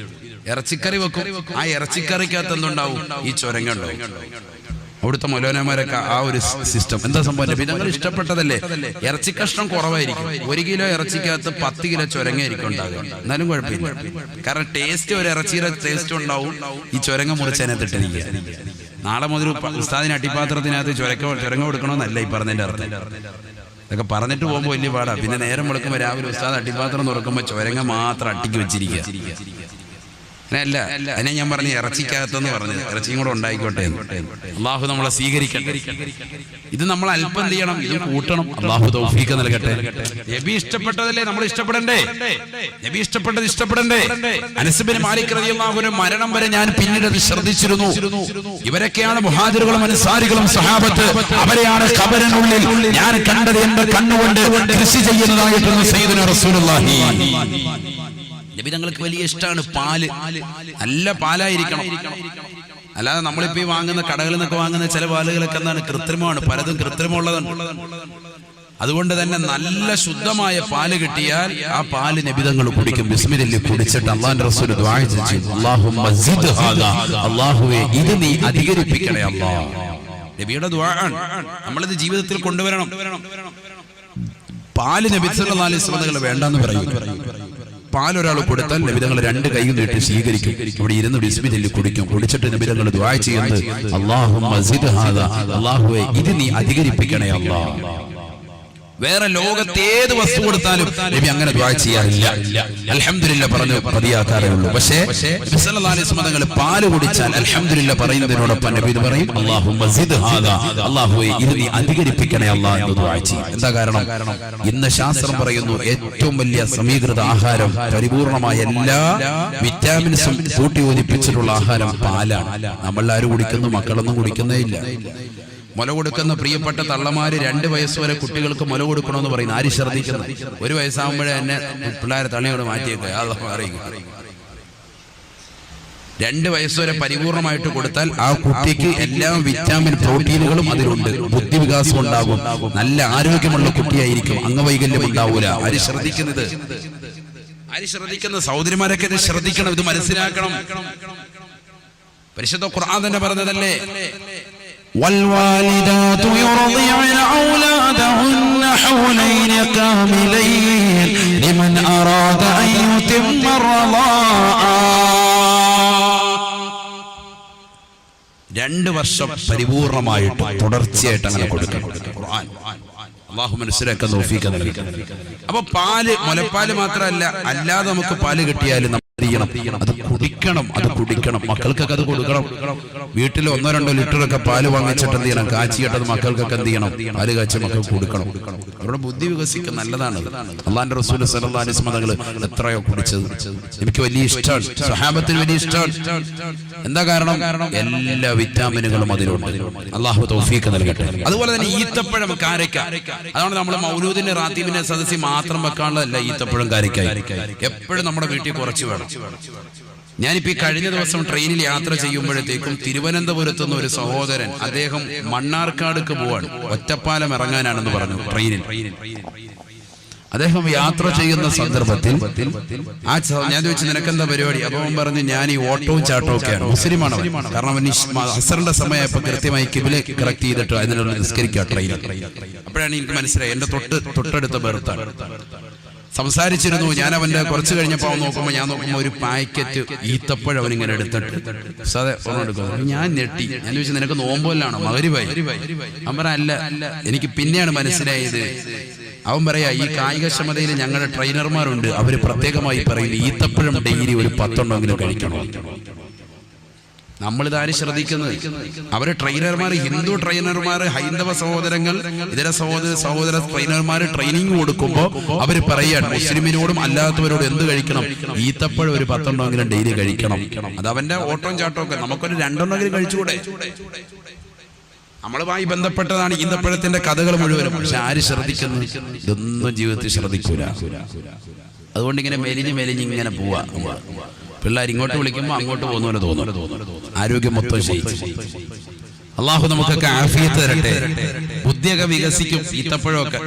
A: ഇറച്ചിക്കറി വെക്കും. ആ ഇറച്ചിക്കറിക്കകത്ത് എന്തുണ്ടാവും? ഈ ചൊരങ്ങ ഉണ്ടാവും. അവിടുത്തെ മൗലവിമാരൊക്കെ ആ ഒരു സിസ്റ്റം. എന്താ സംഭവം? വിധങ്ങൾ ഇഷ്ടപ്പെട്ടതല്ലേ. ഇറച്ചി കഷ്ണം കുറവായിരിക്കും. 1 കിലോ ഇറച്ചിക്കകത്ത് 10 കിലോ ചൊരങ്ങയായിരിക്കും ഉണ്ടാകുക. എന്നാലും കുഴപ്പമില്ല, കാരണം ടേസ്റ്റ്, ഒരു ഇറച്ചിയുടെ ടേസ്റ്റ് ഉണ്ടാവും. ഈ ചൊരങ്ങ മുറിച്ചതിനകത്ത് ഇട്ടിരിക്കുക. നാളെ മുതൽ ഉസ്താദിന് അട്ടിപ്പാത്രത്തിനകത്ത് ചൊരങ്ങ കൊടുക്കണമെന്നല്ല ഈ പറഞ്ഞതിന്റെ അർത്ഥം. ഇതൊക്കെ പറഞ്ഞിട്ട് പോകുമ്പോൾ വലിയ പാടാ. പിന്നെ നേരം വെളുക്കുമ്പോൾ രാവിലെ ഉസ്താദ് അട്ടിപ്പാത്രം തുറക്കുമ്പോൾ ചൊരങ്ങ മാത്രം അട്ടിക്ക് വെച്ചിരിക്കുക. അല്ല, അതിനെ ഞാൻ പറഞ്ഞു ഇറച്ചിക്കകത്തെന്ന് പറഞ്ഞത്. ഇറച്ചിയും കൂടെ ഉണ്ടായിക്കോട്ടെ. അള്ളാഹു നമ്മളെ സ്വീകരിക്കട്ടെ. ഇത് നമ്മൾ അല്പം എന്ത് ചെയ്യണം? ഇത് കൂട്ടണം. അള്ളാഹു തൗഫീഖ് നൽകട്ടെ. നബി ഇഷ്ടപ്പെട്ടതല്ലേ നമ്മൾ ഇഷ്ടപ്പെടണ്ടേ? നബി ഇഷ്ടപ്പെടണ്ടേ? അനസ് ബിൻ മാലിക് റളിയല്ലാഹു അൻഹു മരണം വരെ ഞാൻ പിന്നീട് അത് ശ്രദ്ധിച്ചിരുന്നു. ഇവരൊക്കെയാണ് മുഹാജിറുകളും അൻസാരികളും സഹാബത്ത്. അവരെയാണ് ഖബറിനുള്ളിൽ ഞാൻ കണ്ടത് എന്റെ കണ്ണുകൊണ്ട് കൃഷി ചെയ്യുന്നതായിട്ടൊന്ന് സയ്യിദുനാ റസൂലുള്ളാഹി. നബി തങ്ങൾക്ക് വലിയ ഇഷ്ടമാണ് പാല്, നല്ല പാലായിരിക്കണം. അല്ലാതെ നമ്മളിപ്പോ ഈ വാങ്ങുന്ന കടകളിൽ നിന്നൊക്കെ വാങ്ങുന്ന ചില പാലുകളൊക്കെ എന്താണ് കൃത്രിമമാണ്, പലതും കൃത്രിമമുള്ളതാണ്. അതുകൊണ്ട് തന്നെ നല്ല ശുദ്ധമായ പാല് കിട്ടിയാൽ ആ പാല് നബി തങ്ങൾ കുടിക്കും. ബിസ്മില്ലാഹി കുടിച്ചിട്ട് അല്ലാഹുവിന്റെ റസൂൽ ദുആ ചെയ്തു, അല്ലാഹുമ്മ സിദ് ഹാദാ, അല്ലാഹുവേ ഇത് നീ അധികരിപ്പിക്കണേ അല്ലാഹ്. നബിയുടെ ദുആ ആണ്, നമ്മളിത് ജീവിതത്തിൽ കൊണ്ടുവരണം. പാല് നബി സല്ലല്ലാഹു അലൈഹി വസല്ലം വേണ്ടെന്ന് പറയും. പാൽ ഒരാൾ കൊടുത്താൽ നബി തങ്ങൾ രണ്ട് കൈ നീട്ടി സ്വീകരിക്കും. ഇവിടെ ഇരുന്ന് ബിസ്മില്ലാഹി കുടിക്കും. കുടിച്ചിട്ട് നബി തങ്ങൾ ദുആ ചെയ്യുന്നത് അല്ലാഹുമ്മ സിദ് ഹാദാ, അല്ലാഹുവേ ഇത് നീ അധികരിപ്പിക്കണേ അല്ലാഹ്. വേറെ ലോകത്ത് ഏത് വസ്തു കൊടുത്താലും നബി അങ്ങനെ ദുആ ചെയ്യാറില്ല. അൽഹംദുലില്ലാഹ് പറഞ്ഞു മതിയാക്കാറേ ഉള്ളൂ. പക്ഷേ നബി സല്ലല്ലാഹു അലൈഹി വസല്ലം തങ്ങൾ പാല് കുടിച്ചാൽ അൽഹംദുലില്ലാഹ് പറയുന്നതിനോടൊപ്പം നബി പറയും അല്ലാഹുമ്മ സിദ് ഹാദാ, അല്ലാഹുവേ ഇത് നീ അധികരിപ്പിക്കണേ അല്ലാഹ് എന്ന് ദുആ ചെയ്യും. എന്താ കാരണം? ഇന്ന് ശാസ്ത്രം പറയുന്നു ഏറ്റവും വലിയ സമീകൃത ആഹാരം, പരിപൂർണമായ എല്ലാ വിറ്റാമിൻസും കൂട്ടി യോജിപ്പിച്ചിട്ടുള്ള ആഹാരം പാലാണ്. നമ്മൾ ആരും കുടിക്കുന്നു? മക്കളൊന്നും കുടിക്കുന്നേ ഇല്ല. മുല കൊടുക്കുന്ന പ്രിയപ്പെട്ട തള്ളമാര് 2 വയസ്സ് വരെ കുട്ടികൾക്ക് മുല കൊടുക്കണമെന്ന് പറയുന്നു. ആര് ശ്രദ്ധിക്കുന്നു? 1 വയസ്സാകുമ്പോഴേ എന്നെ പിള്ളേരെ തള്ളിയോട് മാറ്റിയേക്ക്. 2 വയസ്സ് വരെ പരിപൂർണമായിട്ട് കൊടുത്താൽ ആ കുട്ടിക്ക് എല്ലാ വിറ്റാമിൻ പ്രോട്ടീനുകളും അതിലുണ്ട്. ബുദ്ധിവികാസം ഉണ്ടാകും, നല്ല ആരോഗ്യമുള്ള കുട്ടിയായിരിക്കും, അംഗവൈകല്യം ഉണ്ടാവൂല. ആര് ശ്രദ്ധിക്കുന്നത്? സഹോദരിമാരൊക്കെ ഇത് ശ്രദ്ധിക്കണം, ഇത് മനസ്സിലാക്കണം. പരിശുദ്ധ ഖുർആൻ തന്നെ പറഞ്ഞതല്ലേ, والوالدات يرضعن أولادهن حولين كاملين لمن أراد أن يتم الرضاعة. 2 വർഷം പരിപൂർണമായിട്ട് തുടർച്ചയായിട്ട് അങ്ങനെ കൊടുക്കണം. ഖുർആൻ അല്ലാഹു മനസ്സിലാക്കാൻ തൗഫീഖ് നൽകട്ടെ. അപ്പൊ പാല്, മുലപ്പാല് മാത്രമല്ല, അല്ലാതെ നമുക്ക് പാല് കിട്ടിയാലും അത് കുടിക്കണം, അത് കുടിക്കണം. മക്കൾക്കൊക്കെ അത് കൊടുക്കണം. വീട്ടിൽ 1-2 ലിറ്ററൊക്കെ പാല് വാങ്ങിച്ചിട്ട് എന്ത് ചെയ്യണം? കാച്ചിയിട്ടത് മക്കൾക്കൊക്കെ എന്ത് ചെയ്യണം? പാല് കാച്ചി മക്കൾക്ക് കൊടുക്കണം. അവരുടെ ബുദ്ധി വികസിക്കും, നല്ലതാണ്. അല്ലാഹുവിന്റെ റസൂൽ സല്ലല്ലാഹു അലൈഹി വസല്ലം തങ്ങൾ എത്രയോ കുടിച്ചത് എനിക്ക് വലിയ ഇഷ്ടമാണ്, സ്വഹാബത്തിന് വലിയ ഇഷ്ടമാണ്. എന്താ കാരണം? എല്ലാ വിറ്റാമിനുകളും അതിലുണ്ട്. അല്ലാഹു തൗഫീഖ് നൽകട്ടെ. അതുപോലെ തന്നെ ഈത്തപ്പഴം, കാരക്ക. അതാണ് നമ്മൾ മൗലൂദിന്റെ റാത്തീബിന്റെ സദസ്സിൽ മാത്രം വെക്കാനുള്ളതല്ല ഈത്തപ്പഴം, കാരക്കായി എപ്പോഴും നമ്മുടെ വീട്ടിൽ കുറച്ച് വേണം. ഞാനിപ്പോ ഈ കഴിഞ്ഞ ദിവസം ട്രെയിനിൽ യാത്ര ചെയ്യുമ്പോഴത്തേക്കും തിരുവനന്തപുരത്തുനിന്ന് ഒരു സഹോദരൻ, അദ്ദേഹം മണ്ണാർക്കാടുക്ക് പോവാണ്, ഒറ്റപ്പാലം ഇറങ്ങാനാണെന്ന് പറഞ്ഞു ട്രെയിനിൽ. അദ്ദേഹം യാത്ര ചെയ്യുന്ന സന്ദർഭത്തിൽ ഞാൻ ചോദിച്ചു നിനക്കെന്താ പരിപാടി? അപ്പൊ അവൻ പറഞ്ഞു ഞാൻ ഈ ഓട്ടവും ചാട്ടവും ഒക്കെയാണ്. മുസ്ലിമാണ് അവൻ. കാരണം അവൻ അസറിന്റെ സമയമായപ്പോ കൃത്യമായി കിബില കറക്റ്റ് ചെയ്തിട്ട് അതിനുള്ള നിസ്കരിക്കുക ട്രെയിനിൽ. അപ്പോഴാണ് എനിക്ക് മനസ്സിലായി എന്റെ തൊട്ടടുത്ത ബർത്താണ്. സംസാരിച്ചിരുന്നു. ഞാൻ അവന്റെ കുറച്ച് കഴിഞ്ഞപ്പോ അവൻ നോക്കുമ്പോ ഞാൻ നോക്കുമ്പോ ഒരു പാക്കറ്റ് ഈത്തപ്പഴം അവനിങ്ങനെ എടുത്തിട്ട് എടുക്കുന്നു. ഞാൻ ഞെട്ടി. ഞാൻ ചോദിച്ചു നിനക്ക് നോമ്പോലാണോ? മഗ്‌രിബായി. അവൻ പറ അല്ല. എനിക്ക് പിന്നെയാണ് മനസ്സിലായത്. അവൻ പറയാ ഈ കായികക്ഷമതയിൽ ഞങ്ങളുടെ ട്രെയിനർമാരുണ്ട്, അവര് പ്രത്യേകമായി പറയുന്നത് ഈത്തപ്പഴം ഡെയിലി ഒരു 10 എണ്ണമെങ്കിലും കഴിക്കണം. നമ്മളിതാര് ശ്രദ്ധിക്കുന്നത്? അവര് ട്രെയിനർമാർ, ഹിന്ദു ട്രെയിനർമാർ, ഹൈന്ദവ സഹോദരങ്ങൾ, ഇതര സഹോദര ട്രെയിനർമാർ ട്രെയിനിങ് കൊടുക്കുമ്പോൾ അവര് പറയാണ് മുസ്ലിമിനോടും അല്ലാത്തവരോടും എന്ത് കഴിക്കണം? ഈത്തപ്പഴം ഒരു 10 എണ്ണമെങ്കിലും ഡെയിലി കഴിക്കണം. അത് അവന്റെ ഓട്ടവും ചാട്ടവും ഒക്കെ. നമുക്കൊരു 2 എണ്ണമെങ്കിലും കഴിച്ചുകൂടെ? നമ്മളുമായി ബന്ധപ്പെട്ടതാണ് ഈന്തപ്പഴത്തിന്റെ കഥകൾ മുഴുവനും. പക്ഷെ ആര് ശ്രദ്ധിക്കുന്നു? ഇതൊന്നും ജീവിതത്തിൽ ശ്രദ്ധിക്കൂല. അതുകൊണ്ട് ഇങ്ങനെ മെലിഞ്ഞ് ഇങ്ങനെ പോവാ. പിള്ളേർ ഇങ്ങോട്ട് വിളിക്കുമ്പോൾ അങ്ങോട്ട് പോകുന്ന പോലെ തോന്നും. ആരോഗ്യം മൊത്തം ക്ഷയിച്ചു. അള്ളാഹു നമുക്കൊക്കെ ആഫിയത്ത് തരട്ടെ, ബുദ്ധിയൊക്കെ വികസിക്കും. ഈത്തപ്പഴമൊക്കെ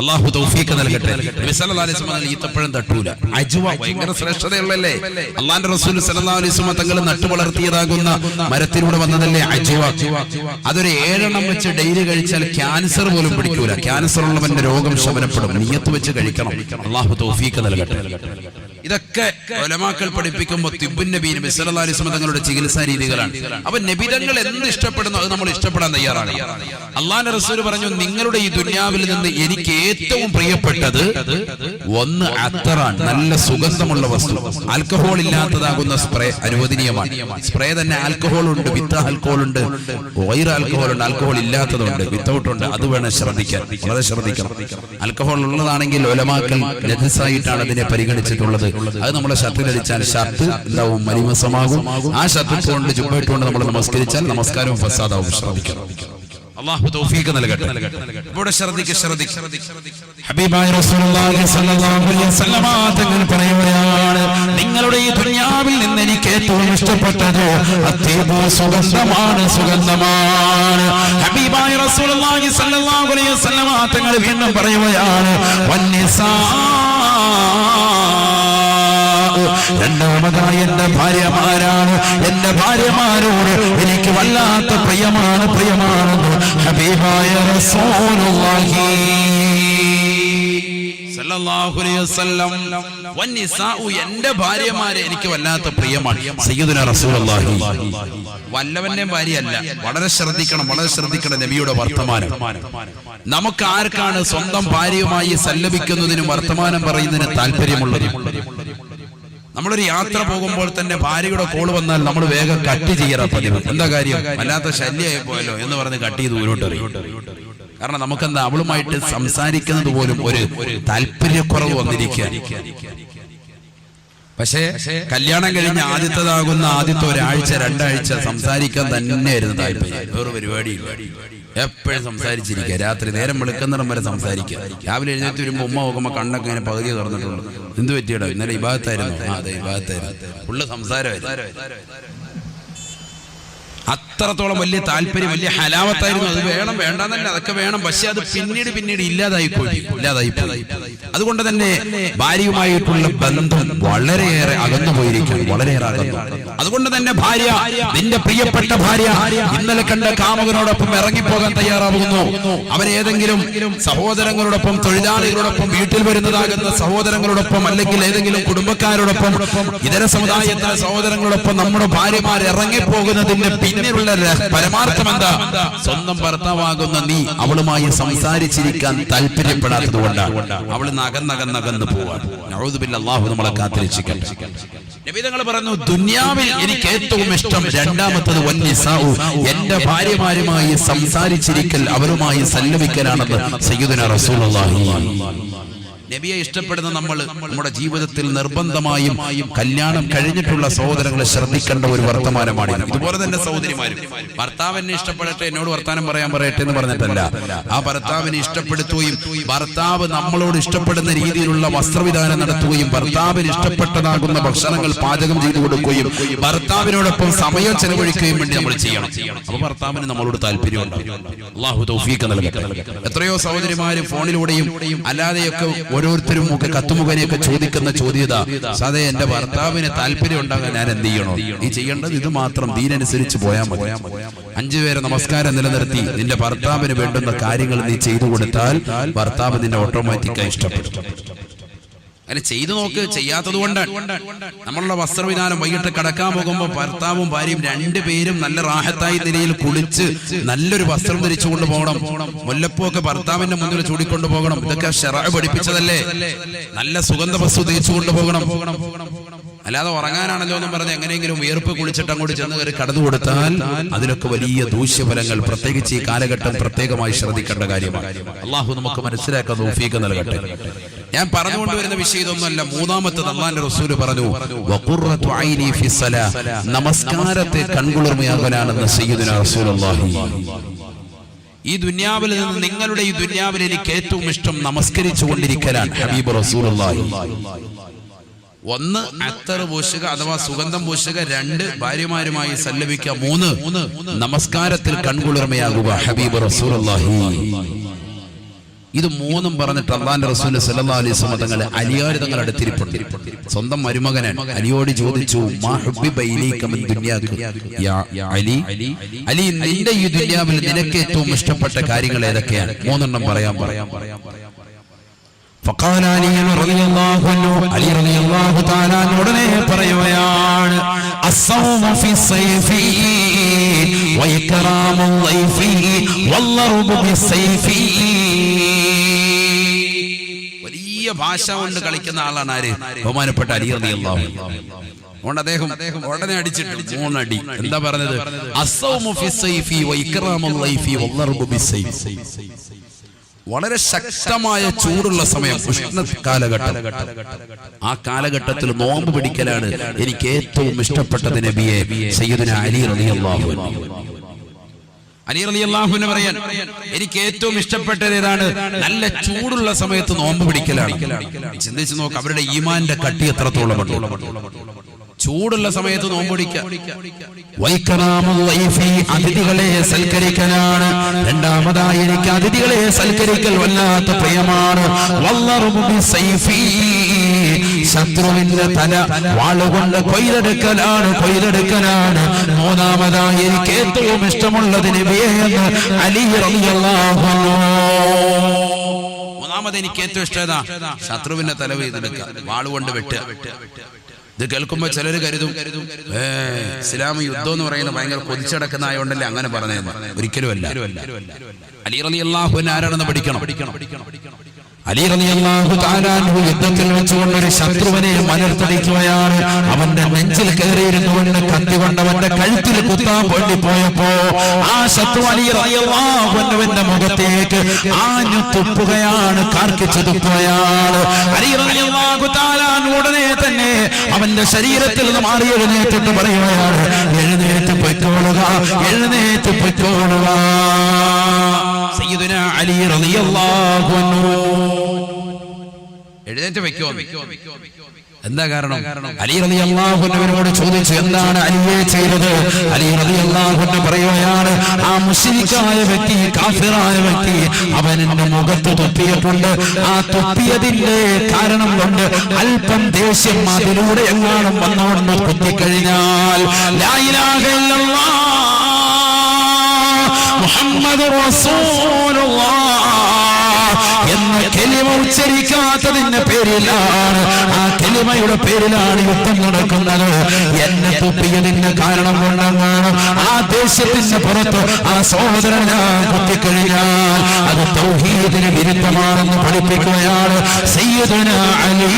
A: അള്ളാഹു തൗഫീഖ് നൽകട്ടെ. നബി സല്ലല്ലാഹു അലൈഹി വസല്ലം ഈത്തപ്പഴം തട്ടൂല. അജ്വ ഭയങ്കര ശ്രേഷ്ഠതയുള്ളല്ലേ? അള്ളാഹുവിന്റെ റസൂൽ സല്ലല്ലാഹു അലൈഹി വസല്ലം തങ്ങൾ നട്ടു വളർത്തിയതാകുന്ന മരത്തിലൂടെ വന്നതല്ലേ അജ്വ. അതൊരു 7 എണ്ണം വെച്ച് ഡെയിലി കഴിച്ചാൽ ക്യാൻസർ പോലും പിടിക്കൂല. ക്യാൻസർ ഉള്ളവന്റെ രോഗം ശമനപ്പെടും. നിയ്യത്ത് വെച്ച് കഴിക്കണം. അള്ളാഹു തൗഫീഖ് നൽകട്ടെ. ഇതൊക്കെ ഉലമാക്കൾ പഠിപ്പിക്കുമ്പോൾ തിബ്ബുൻ നബി സല്ലല്ലാഹു അലൈഹി വസല്ലം തങ്ങളുടെ ചികിത്സാ രീതികളാണ്. അപ്പൊ നബിതങ്ങൾ എന്ത് ഇഷ്ടപ്പെടുന്നു അത് നമ്മൾ ഇഷ്ടപ്പെടാൻ തയ്യാറാണ്. അള്ളാഹുവിന്റെ റസൂൽ പറഞ്ഞു നിങ്ങളുടെ ഈ ദുനിയാവിൽ നിന്ന് എനിക്ക് ഏറ്റവും പ്രിയപ്പെട്ടത് ഒന്ന് അത്തറാണ്, നല്ല സുഗന്ധമുള്ള വസ്തു. ആൽക്കഹോൾ ഇല്ലാത്തതാകുന്ന സ്പ്രേ അനുവദനീയമാണ്. സ്പ്രേ തന്നെ ആൽക്കഹോൾ ഉണ്ട്, വിത്ത് ആൽക്കഹോൾ ഉണ്ട്, വൈർ ആൽക്കഹോൾ ഉണ്ട്, ആൽക്കഹോൾ ഇല്ലാത്തതുണ്ട്, വിത്തൗട്ട് ഉണ്ട്. അത് വേണം ശ്രദ്ധിക്കാൻ, വളരെ ശ്രദ്ധിക്കണം. ആൽക്കഹോൾ ഉള്ളതാണെങ്കിൽ ഉലമാക്കൾ നജസായിട്ടാണ് അതിനെ പരിഗണിച്ചിട്ടുള്ളത്. അത് നമ്മളെ ഷർട്ടിൽ അടിച്ചാൽ ഷർട്ട് എന്താവും? മലിമസമാകും. ആ ഷർട്ട് കൊണ്ട് ജുബ്ബ ഇട്ടുകൊണ്ട് നമ്മൾ നമസ്കരിച്ചാൽ നമസ്കാരവും ഫസാദാവും. ശ്രദ്ധിക്കണം. അല്ലാഹു തൗഫീഖ് നൽകട്ടെ. ഇവിടെ ശ്രദ്ധിക്കുക.
B: ഹബീബായ റസൂലുള്ളാഹി സ്വല്ലല്ലാഹു അലൈഹി വസല്ലമ തങ്ങൾ പറയുകയാണ്, നിങ്ങളുടെ ഈ ദുനിയാവിൽ നിന്ന് എനിക്ക് ഏറ്റവും ഇഷ്ടപ്പെട്ടത് അത്തീബു, സുഗന്ധമാണ്. ഹബീബായ റസൂലുള്ളാഹി സ്വല്ലല്ലാഹു അലൈഹി വസല്ലമ തങ്ങൾ വീണ്ടും പറയുകയാണ്, വന്നിസാ, രണ്ടാമതായി എന്റെ ഭാര്യമാരാണ്. എന്റെ ഭാര്യമാരോട് എനിക്ക് വല്ലാത്ത പ്രിയമാണെന്ന് ഹബീബായ റസൂലുള്ളാഹി
A: സല്ലല്ലാഹു അലൈഹി വസല്ലം. വന്നിസാഉ, എന്റെ ഭാര്യമാരെ എനിക്ക് വല്ലാത്ത പ്രിയമാണ്. സയ്യിദുനാ റസൂലുള്ളാഹി വല്ലവന്റെ ഭാര്യയല്ല. വളരെ ശ്രദ്ധിക്കണം നബിയുടെ വർത്തമാനം. നമുക്ക് ആർക്കാണ് സ്വന്തം ഭാര്യയുമായി സല്ലപിക്കുന്നതിനും വർത്തമാനം പറയുന്നതിന് താല്പര്യമുള്ളത്? നമ്മളൊരു യാത്ര പോകുമ്പോൾ തന്നെ ഭാര്യയുടെ കോള് വന്നാൽ നമ്മൾ വേഗം കട്ട് ചെയ്യാറ പതിവ്. എന്താ കാര്യം? വല്ലാത്ത ശല്യമായി പോയല്ലോ എന്ന് പറഞ്ഞ് കട്ട് ചെയ്ത് ദൂരോട്ട് എറിയും. കാരണം നമുക്കെന്താ, അവളുമായിട്ട് സംസാരിക്കുന്നത് പോലും ഒരു താല്പര്യക്കുറവ് വന്നിരിക്കുക. പക്ഷേ കല്യാണം കഴിഞ്ഞ് ആദ്യത്തെ ഒരാഴ്ച 2 ആഴ്ച സംസാരിക്കാൻ തന്നെയായിരുന്നു താല്പര്യം. വേറെ പരിപാടിയില്ല. എപ്പോഴും സംസാരിച്ചിരിക്കുക. രാത്രി നേരം വെളുക്കുന്നിടം വരെ സംസാരിക്കുക. രാവിലെ എഴുന്നേറ്റ് വരുമ്പോൾ ഉമ്മ നോക്കുമ്പോൾ കണ്ണൊക്കെ ഇങ്ങനെ പകുതി തുറന്നിട്ടുള്ളൂ. എന്ത് പറ്റിയടോ? ഇന്നലെ ഇബാദത്തായിരുന്നു. അതെ, ഇബാദത്തായിരുന്നു. ഫുള്ള് സംസാരമായിരുന്നു. അത്രത്തോളം വലിയ താല്പര്യം, വലിയ ഹലാവത്തായിരുന്നു. അത് വേണം വേണ്ടെന്നല്ല, അതൊക്കെ വേണം. പക്ഷെ അത് പിന്നീട് ഇല്ലാതായിപ്പോയി. അതുകൊണ്ട് തന്നെ ഭാര്യയുമായിട്ടുള്ള ബന്ധം വളരെയേറെ അകന്നു പോയിരിക്കും. അതുകൊണ്ട് തന്നെ ഭാര്യ, നിന്റെ പ്രിയപ്പെട്ട ഭാര്യ ഇന്നലെ കണ്ട കാമുകനോടൊപ്പം ഇറങ്ങിപ്പോകാൻ തയ്യാറാവുന്നു. അവരേതെങ്കിലും സഹോദരങ്ങളോടൊപ്പം, തൊഴിലാളികളോടൊപ്പം, വീട്ടിൽ വരുന്നതാകുന്ന സഹോദരങ്ങളോടൊപ്പം, അല്ലെങ്കിൽ ഏതെങ്കിലും കുടുംബക്കാരോടൊപ്പം, ഇതര സമുദായത്തിലെ സഹോദരങ്ങളോടൊപ്പം നമ്മുടെ ഭാര്യമാർ ഇറങ്ങിപ്പോകുന്നതിന്റെ പിന്നിലുള്ള പരമാർത്ഥം എന്താ? സ്വന്തം ഭർത്താവാകുന്ന നീ അവളുമായി സംസാരിച്ചിരിക്കാൻ താല്പര്യപ്പെടാത്തത് കൊണ്ടാണ്. അവൾ നകന്നകന്ന് പോവാൻ. അല്ലാഹു നമ്മളെ കാത്തിരക്ഷിക്കട്ടെ. നബി തങ്ങൾ പറഞ്ഞു, ദുനിയാവിൽ എനിക്ക് ഏറ്റവും ഇഷ്ടം രണ്ടാമത്തത് വന്നിസാഉ, എന്റെ ഭാര്യമാരുമായി സംസാരിച്ചിരിക്കൽ, അവരുമായി സല്ലപിക്കലാണെന്ന് സയ്യിദുനാ റസൂലുള്ളാഹി. നബിയെ ഇഷ്ടപ്പെടുന്ന നമ്മൾ നമ്മുടെ ജീവിതത്തിൽ നിർബന്ധമായും കല്യാണം കഴിഞ്ഞിട്ടുള്ള സഹോദരങ്ങളെ ശ്രദ്ധിക്കേണ്ട ഒരു വർത്തമാനമാണ്. ഇതുപോലെ തന്നെ സഹോദരിമാരും, ഭർത്താവിനെ ഇഷ്ടപ്പെടട്ടെ, എന്നോട് വർത്താനം പറയട്ടെ എന്ന് പറഞ്ഞിട്ടല്ല. ആ ഭർത്താവിനെ ഇഷ്ടപ്പെടുത്തുകയും ഭർത്താവ് നമ്മളോട് ഇഷ്ടപ്പെടുന്ന രീതിയിലുള്ള വസ്ത്രവിധാനം നടത്തുകയും ഭർത്താവിന് ഇഷ്ടപ്പെട്ടതാകുന്ന ഭക്ഷണങ്ങൾ പാചകം ചെയ്തു കൊടുക്കുകയും ഭർത്താവിനോടൊപ്പം സമയം ചെലവഴിക്കുകയും വേണ്ടി നമ്മൾ ചെയ്യണം. അപ്പൊ ഭർത്താവിന് നമ്മളോട് താല്പര്യമുണ്ടാകും. അല്ലാഹു തൗഫീഖ് നൽകട്ടെ. എത്രയോ സഹോദരിമാരും ഫോണിലൂടെയും അല്ലാതെയൊക്കെ ഓരോരുത്തരും ഒക്കെ കത്തുമുഖനെയൊക്കെ ചോദിക്കുന്ന ചോദ്യത, സാധേ എന്റെ ഭർത്താവിന് താല്പര്യം ഉണ്ടാകാൻ ഞാൻ എന്ത് ചെയ്യണോ? നീ ചെയ്യേണ്ടത് ഇത് മാത്രം, ദീനനുസരിച്ച് പോയാൽ മതി. 5 പേരെ നമസ്കാരം നിലനിർത്തി നിന്റെ ഭർത്താവിന് വേണ്ടുന്ന കാര്യങ്ങൾ നീ ചെയ്തു കൊടുത്താൽ ഭർത്താവ് നിന്നെ ഓട്ടോമാറ്റിക്കായി ഇഷ്ടപ്പെടും. അങ്ങനെ ചെയ്തു നോക്ക്. ചെയ്യാത്തത് കൊണ്ടാണ്. നമ്മളുടെ വസ്ത്രവിധാനം, വൈകിട്ട് കടക്കാൻ പോകുമ്പോൾ ഭർത്താവും ഭാര്യയും 2 പേരും നല്ല റാഹത്തായി നിലയിൽ കുളിച്ച് നല്ലൊരു വസ്ത്രം ധരിച്ചുകൊണ്ട് പോകണം. മുല്ലപ്പൂക്കെ ഭർത്താവിന്റെ മുന്നിൽ ചൂടിക്കൊണ്ടു പോകണം. ഇതൊക്കെ ശറഅ് പഠിപ്പിച്ചതല്ലേ. നല്ല സുഗന്ധ വസ്തു തേച്ചുകൊണ്ട് പോകണം. അല്ലാതെ ഉറങ്ങാനാണല്ലോ എന്നും പറഞ്ഞ് എങ്ങനെയെങ്കിലും വിയർപ്പ് കുളിച്ചിട്ട് അങ്ങോട്ട് ചെന്ന് കയറി കടന്നു കൊടുത്താൽ അതിലൊക്കെ വലിയ ദൂഷ്യഫലങ്ങൾ, പ്രത്യേകിച്ച് ഈ കാലഘട്ടം പ്രത്യേകമായി ശ്രദ്ധിക്കേണ്ട കാര്യമാണ്. അല്ലാഹു നമുക്ക് മനസ്സിലാക്കാൻ തൗഫീഖ് നൽകട്ടെ. ഞാൻ പറഞ്ഞുകൊണ്ടുവരുന്ന വിഷയം ഇതൊന്നുമല്ല. മൂന്നാമത്തെ അല്ലാഹുവിന്റെ റസൂൽ പറഞ്ഞു, വഖുറത്തു ഐനി ഫിസ്സലാ, നമസ്കാരത്തെ കൺകുളിർമയാകലാണെന്ന് സയ്യിദുനാ റസൂലുള്ളാഹി. ഈ ദുനിയാവിൽ നിന്ന്, നിങ്ങളുടെ ഈ ദുനിയാവിൽ എനിക്ക് ഏറ്റവും ഇഷ്ടം നമസ്കരിച്ചു കൊണ്ടിരിക്കലാണ്. ഹബീബ് റസൂലുള്ളാഹി. 1 അത്തർ പൂശുക അഥവാ സുഗന്ധം പൂശുക, 2 ഭാര്യമാരുമായി സല്ലപിക്കുക, 3 നമസ്കാരത്തിൽ കൺകുളിർമയാകുക. ഹബീബ് റസൂലുള്ളാഹി. ഇത് 3 പറഞ്ഞിട്ട് അല്ലാഹുവിന്റെ റസൂൽ സല്ലല്ലാഹു അലൈഹി വസല്ലം തങ്ങൾ അലിയാർ തങ്ങൾ അടുത്തിരിപ്പുണ്ട്. സ്വന്തം മരുമകനാണ്. അലിയോട് ചോദിച്ചു, മാ ഹുബ്ബിബ ഇലൈക മിൻ ദുനിയാക യാ അലി, അലി നിന്റെ ഈ ദുനിയാവിൽ നിനക്ക് ഏറ്റവും ഇഷ്ടപ്പെട്ട കാര്യങ്ങൾ ഏതൊക്കെയാണ്? 3 പറയാൻ പറയാം.
B: فقال علي رضي الله عنه, علي رضي الله تعالى ഉടനെ പറയുകയാണ്, الصوم في الصيف وإكرام الضيف والضرب بالسيف.
A: വലിയ ഭാഷ കൊണ്ട് കളിക്കുന്ന ആളാണ് ആര്? ബഹുമാനപ്പെട്ട അലി റളിയല്ലാഹു അൻഹു. അതുകൊണ്ട് അദ്ദേഹം ഉടനെ അടിച്ചിട്ട് 3 അടി. എന്താ പറഞ്ഞത്? അസ്സൗമു ഫി സൈഫി വഇക്റാമുൽ ലൈഫി വദ്ദർബു ബിസ്സൈഫ്. വളരെ ശക്തമായ ചൂടുള്ള സമയം, ഉഷ്ണ കാലഘട്ടം. ആ കാലഘട്ടത്തിൽ നോമ്പ് പിടിക്കലാണ് എനിക്ക് ഏറ്റവും ഇഷ്ടപ്പെട്ടത് നബിയെ സയ്യിദുനാ അലി റളിയല്ലാഹു അൻഹു. അലി റളിയല്ലാഹു അൻഹു പറയാൻ, എനിക്ക് ഏറ്റവും ഇഷ്ടപ്പെട്ടത് ഏതാണ്? നല്ല ചൂടുള്ള സമയത്ത് നോമ്പ് പിടിക്കലാണ്. ചിന്തിച്ചു നോക്ക്, അവരുടെ ഈമാന്റെ കട്ടി എത്രത്തോളം ചൂടുള്ള സമയത്ത് നോമ്പ് പിടിക്കുക.
B: അതിഥികളെ സൽക്കരിക്കലാണ്. രണ്ടാമതായി എനിക്ക് അതിഥികളെ സൽക്കരിക്കൽ വല്ലാത്ത പ്രിയമാണ്. ശത്രുവിന്റെ തല വാളുകൊണ്ട് കൊയ്തെടുക്കലാണ്. മൂന്നാമതായി എനിക്ക് ഏറ്റവും ഇഷ്ടമുള്ളത് നബിയെ എന്ന് അലി റളിയല്ലാഹു അൻഹു.
A: മൂന്നാമത് എനിക്ക് ഏറ്റവും ഇഷ്ടം ശത്രുവിന്റെ തല കൊയ്തെടുക്കുക, വാളുകൊണ്ട് വെട്ടുക. ഇത് കേൾക്കുമ്പോ ചിലര് കരുതും ഇസ്ലാം യുദ്ധം എന്ന് പറയുന്നത് ഭയങ്കര കൊതിച്ചടക്കുന്ന ആയതുകൊണ്ടല്ലേ അങ്ങനെ പറഞ്ഞത്. ഒരിക്കലും അല്ല. അലി റളിയല്ലാഹു അൻഹു ആരാണെന്ന് പഠിക്കണം.
B: അലി റളിയല്ലാഹു തആല അൻഹു യുദ്ധത്തിൽ വെച്ചുകൊണ്ട് ഒരു ശത്രുവിനെ മലർത്തടിക്കുകയാണ്. അവന്റെ നെഞ്ചിൽ കയറിയിരുന്നുകൊണ്ട് കത്തി കൊണ്ട് അവന്റെ കഴുത്തിൽ കുത്താൻ വേണ്ടി പോയപ്പോ ആ ശത്രു അലി റളിയല്ലാഹു അൻഹുവിന്റെ മുഖത്തേക്ക് ആഞ്ഞു തുപ്പുകയാണ്, കാർക്കിച്ചു തുപ്പുകയാണ്. അലി റളിയല്ലാഹു തആല ഉടനെ തന്നെ അവന്റെ ശരീരത്തിൽ നിന്ന് മാറി എഴുന്നേറ്റിട്ട് പറയുകയാണ്, എഴുന്നേറ്റ് പൊയ്ക്കോളുക, എഴുന്നേറ്റ് പൊയ്ക്കോളുക.
A: സയ്യിദുനാ അലി റളിയല്ലാഹു അൻഹു എഴുന്നേറ്റ് വെക്കോ. എന്താ കാരണം?
B: അലി റളിയല്ലാഹു അൻഹുവിനോട് ചോദിച്ചു, എന്താണ് അലിയെ ചെയ്തത്? അലി റളിയല്ലാഹു അൻഹു പറയുകയാണ്, ആ മുശ്രിക്കായ വ്യക്തി, കാഫിറായ വ്യക്തി അവൻ എന്റെ മുഖത്ത് തുപ്പിയിട്ടുണ്ട്. ആ തുപ്പിയതിന്റെ കാരണം കൊണ്ട് അല്പം ദേഷ്യം അതിലൂടെ എങ്ങാനും വന്നുകൊണ്ട് കുത്തിക്കഴിഞ്ഞാൽ ലാ ഇലാഹ ഇല്ലല്ലാഹ് മുഹമ്മദുർ റസൂലുള്ളാഹ് എന്ന കലിമ ഉച്ചരിക്കാത്തതിന്റെ പേരിലാണ്, ആ കലിമയുടെ പേരിലാണ് യുദ്ധം നടക്കുന്നത്. എന്നെ തുപ്പിയതിന്റെ കാരണം കൊണ്ടാണ് ആ ദേശത്തിന്റെ പുറത്ത് ആ സഹോദരൻ ഞാൻ കുത്തിക്കഴിഞ്ഞാൽ അത് തൗഹീദിന് വിരുദ്ധമാണെന്ന് പഠിപ്പിക്കുകയാണ് സയ്യിദുനാ അലി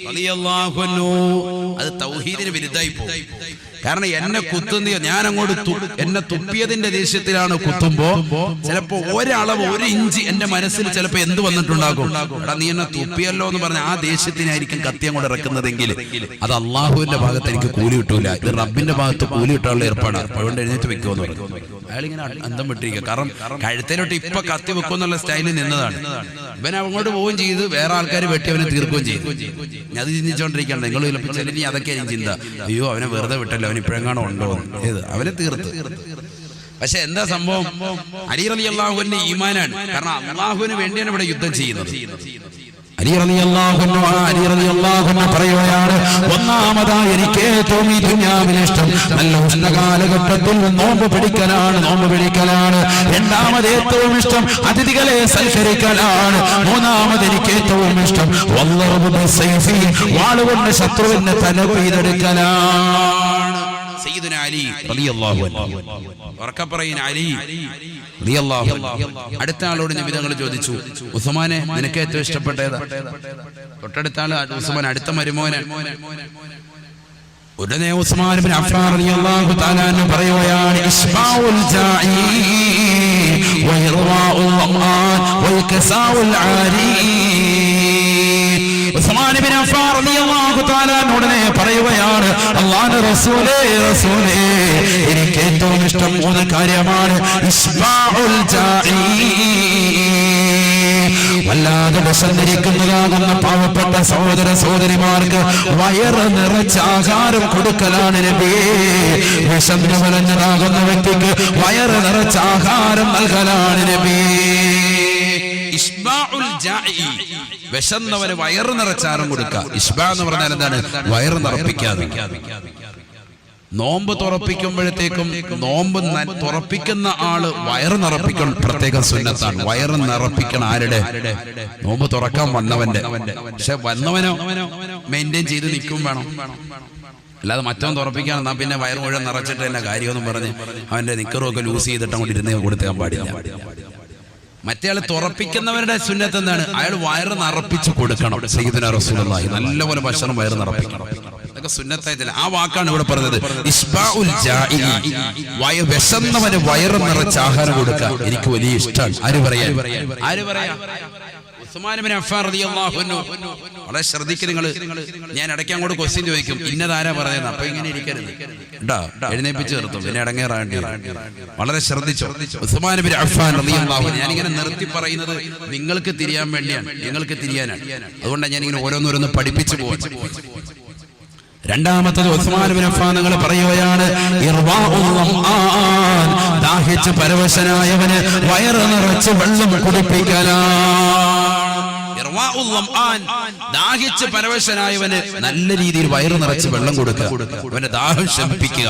A: റളിയല്ലാഹു അൻഹു. അത് തൗഹീദിന് വിരുദ്ധമായി പോകും. കാരണം എന്നെ കുത്തുന്ന ഞാൻ അങ്ങോട്ട് എന്നെ തുപ്പിയതിന്റെ ദേഷ്യത്തിലാണ് കുത്തുമ്പോ ചിലപ്പോ ഒരളവ്, ഒരു ഇഞ്ച് എന്റെ മനസ്സിൽ ചിലപ്പോ എന്ത് വന്നിട്ടുണ്ടാകും, എടാ നീ എന്നെ തുപ്പിയല്ലോ എന്ന് പറഞ്ഞ ആ ദേഷ്യത്തിനായിരിക്കും കത്തി അങ്ങോട്ട് ഇറക്കുന്നതെങ്കിൽ അത് അള്ളാഹുവിന്റെ ഭാഗത്ത് എനിക്ക് കൂലി കിട്ടൂല. ഇത് റബ്ബിന്റെ ഭാഗത്ത് കൂലി കിട്ടാനുള്ള ഏർപ്പാടാണ്. അതുകൊണ്ട് എഴുന്നേറ്റ് വെക്കുമെന്ന് പറഞ്ഞു. അയാളിങ്ങനെ അന്തം വിട്ടിരിക്കുക. കാരണം കഴുത്തേലോട്ട് ഇപ്പൊ കത്തി വെക്കുമെന്നുള്ള സ്റ്റൈലിൽ നിന്നതാണ്. ഇവൻ അങ്ങോട്ട് പോവുകയും ചെയ്ത് വേറെ ആൾക്കാർ വെട്ടി അവനെ തീർക്കുകയും ചെയ്തു. അത് ചിന്തിച്ചോണ്ടിരിക്കണ്ട നിങ്ങൾ ചിലപ്പോൾ അതൊക്കെ എനിക്ക് ചിന്ത, അയ്യോ അവനെ വെറുതെ വിട്ടല്ലോ, അവൻ ഇപ്പോഴെങ്ങാണോ ഉണ്ടോ, ഏത് അവനെ തീർത്ത്. പക്ഷെ എന്താ സംഭവം? അലി റളിയല്ലാഹു അൻഹു ഈമാനാണ്. കാരണം അള്ളാഹുവിന് വേണ്ടിയാണ് ഇവിടെ യുദ്ധം ചെയ്യുന്നത്.
B: അലി റളിയല്ലാഹു അൻഹു പറയുകയാണ്, ഒന്നാമതായി എനിക്ക് ഏറ്റവും ഈ ദുനിയാവിൽ ഇഷ്ടം നല്ല ഉഷ്ണകാലഘട്ടത്തിൽ നോമ്പ് പിടിക്കലാണ്. രണ്ടാമത് ഏറ്റവും ഇഷ്ടം അതിഥികളെ സൽക്കരിക്കലാണ്. മൂന്നാമത് എനിക്ക് ഏറ്റവും ഇഷ്ടം വാളുകൊണ്ട് ശത്രുവിന്റെ തല കൊയ്തെടുക്കലാണ്.
A: സയ്യിദുനാ അലി റളിയല്ലാഹു അൻഹു. ഉറക്കപ്പറയുന്ന അലി റളിയല്ലാഹു അൻഹു. അടുത്ത ആളോട് നബി തങ്ങൾ ചോദിച്ചു, ഉസ്മാനെ നിനക്ക് ഏറ്റവും ഇഷ്ടപ്പെട്ട ഏതാ? തൊട്ടടുത്ത ആള് ഉസ്മാൻ, അടുത്ത മരുമോനെ.
B: ഉടനെ ഉസ്മാൻ ഇബ്നു അഫ്ഫാൻ റളിയല്ലാഹു തആല അൻഹു പറയുകയാണ്, ഇസ്ബാഉൽ ജാഇ വഇർവാഉൽ ളമാൻ വൽകസാഉൽ ആരി. ഉസ്മാൻ ഇബ്നു അഫ്ഫാൻ റളിയല്ലാഹു തആല ഉടനെ പറയുകയാണ്, അല്ലാഹുവിന്റെ റസൂലേ എനിക്ക് ഏറ്റവും ഇഷ്ടം മൂന്ന് കാര്യമാണ്. ഇസ്ബാഉൽ ജാഇ, വല്ലാതെ വിശന്നിരിക്കുന്നതാകുന്ന പാവപ്പെട്ട സഹോദര സഹോദരിമാർക്ക് വയറ് നിറച്ച ആഹാരം കൊടുക്കലാണ് നബിയേ. വിശന്ന് വലഞ്ഞതാകുന്ന വ്യക്തിക്ക് വയറ് നിറച്ച ആഹാരം നൽകലാണ് നബിയേ.
A: ഇസ്ബാഉൽ ജാഇ, വിശന്നവന് വയറ് നിറച്ചാരം കൊടുക്കുക. ഇസ്ബാ എന്ന് പറഞ്ഞാൽ എന്താണ്? വയറ് നിറപ്പിക്കാതെ. നോമ്പ് തുറപ്പിക്കുമ്പോഴത്തേക്കും നോമ്പ് തുറപ്പിക്കുന്ന ആള് വയറ് നിറപ്പിക്കണം, പ്രത്യേക സുന്നത്താണ്. വയറ് നിറപ്പിക്കണം ആരുടെ? നോമ്പ് തുറക്കാൻ വന്നവന്റെ. പക്ഷെ വന്നവനോ മെയിൻറ്റെയിൻ ചെയ്ത് നിൽക്കും വേണം. അല്ലാതെ മറ്റവൻ തുറപ്പിക്കാൻ എന്നാ പിന്നെ വയറ് മുഴുവൻ നിറച്ചിട്ട് തന്നെ കാര്യമൊന്നും പറഞ്ഞ് അവന്റെ നിക്കറും ഒക്കെ ലൂസ് ചെയ്തിട്ട് അങ്ങോട്ട് ഇരുന്ന് കൊടുക്കാൻ പാടില്ല. മറ്റേ ആള് തുറപ്പിക്കുന്നവരുടെ സുന്നത്ത് എന്താണ്? അയാൾ വയറ് നിറപ്പിച്ചു കൊടുക്കണം. സയ്യിദുനാ റസൂലുള്ളാഹി നല്ലപോലെ ഭക്ഷണം വയറ് നിറപ്പിക്കണം. അതൊക്കെ സുന്നത്തായിട്ടില്ല. ആ വാക്കാണ് ഇവിടെ പറഞ്ഞത്. ഇസ്ബാഉൽ ജാഇ, വിശന്നവന് വയറ് നിറച്ച് ആഹാരം കൊടുക്കുക എനിക്ക് വലിയ ഇഷ്ടമാണ്. ആര് പറയാ? ഉസ്മാൻ ഇബ്നു അഫ്ഫാൻ റളിയല്ലാഹു അൻഹു വളരെ ശ്രദ്ധിക്കുക നിങ്ങൾ. ഞാൻ ഇടയ്ക്ക് അങ്ങോട്ട് ക്വസ്റ്റ്യൻ ചോദിക്കും, ഇന്നതാരാ പറയുന്നത്, അപ്പൊ ഇങ്ങനെ ഇരിക്കരുത് കേട്ടോ, എഴുന്നേപ്പിച്ച് നിർത്തും, പിന്നെ ഇടങ്ങേറാണ്ടി. വളരെ ശ്രദ്ധിച്ചു. ഉസ്മാൻ ഇബ്നു അഫ്ഫാൻ റളിയല്ലാഹു അൻഹു, ഞാനിങ്ങനെ നിർത്തി പറയുന്നത് നിങ്ങൾക്ക് തിരിയാൻ വേണ്ടിയാണ്, നിങ്ങൾക്ക് തിരിയാനാണ്. അതുകൊണ്ടാണ് ഞാനിങ്ങനെ ഓരോന്നോരോന്ന് പഠിപ്പിച്ചു പോകും.
B: രണ്ടാമത്തത് ഉസ്മാൻ ഇബ്നു അഫ്ഫാൻ തങ്ങൾ പറയുകയാണ്, ദാഹിച്ച് പരവശനായവന് വയറ് നിറച്ച് വെള്ളം കുടിപ്പിക്കലാണ്.
A: ദാഹിച്ച് പരവശനായവന് നല്ല രീതിയിൽ വയറ് നിറച്ച് വെള്ളം കൊടുക്കുക, അവന്റെ ദാഹം ശമിപ്പിക്കുക.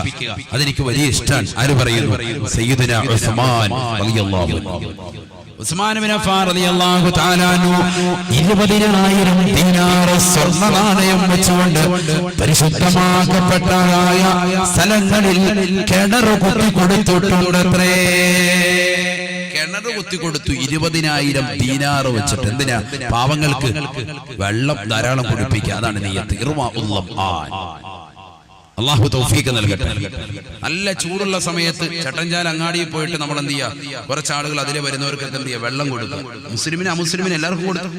A: അതെനിക്ക് വലിയ ഇഷ്ടമാണ്. ആര് പറയുന്നു? സയ്യിദുനാ ഉസ്മാൻ റളിയല്ലാഹു അൻഹു. ഉസ്മാൻ ഇബ്നു അഫ്ഫാൻ റളിയല്ലാഹു തആല അൻഹു
B: 20,000 ദീനാർ സ്വർണ്ണ നാണയം വെച്ചുകൊണ്ട് പരിശുദ്ധമാക്കപ്പെട്ടതായ സ്ഥലങ്ങളിൽ കിണർ കുത്തി കൊടുത്തിട്ടുണ്ടത്രേ.
A: കിണർ കുത്തി കൊടുത്തു 20,000 ദീനാർ വെച്ചിട്ട്. എന്തിനാ? പാവങ്ങൾക്ക് വെള്ളം ധാരാളം കുടിപ്പിക്കുക. അതാണ് നിയ്യത്ത്. അല്ലാഹു തൗഫീഖ് നൽകട്ടെ. നല്ല ചൂടുള്ള സമയത്ത് ചട്ടഞ്ചാൽ അങ്ങാടിയിൽ പോയിട്ട് നമ്മൾ എന്ത് ചെയ്യുക, കുറച്ച് ആളുകൾ അതിലെ വരുന്നവർക്കൊക്കെ എന്ത് ചെയ്യുക, വെള്ളം കൊടുക്കുക. മുസ്ലിമിന് അമുസ്ലിമിന് എല്ലാവർക്കും കൊടുത്തു.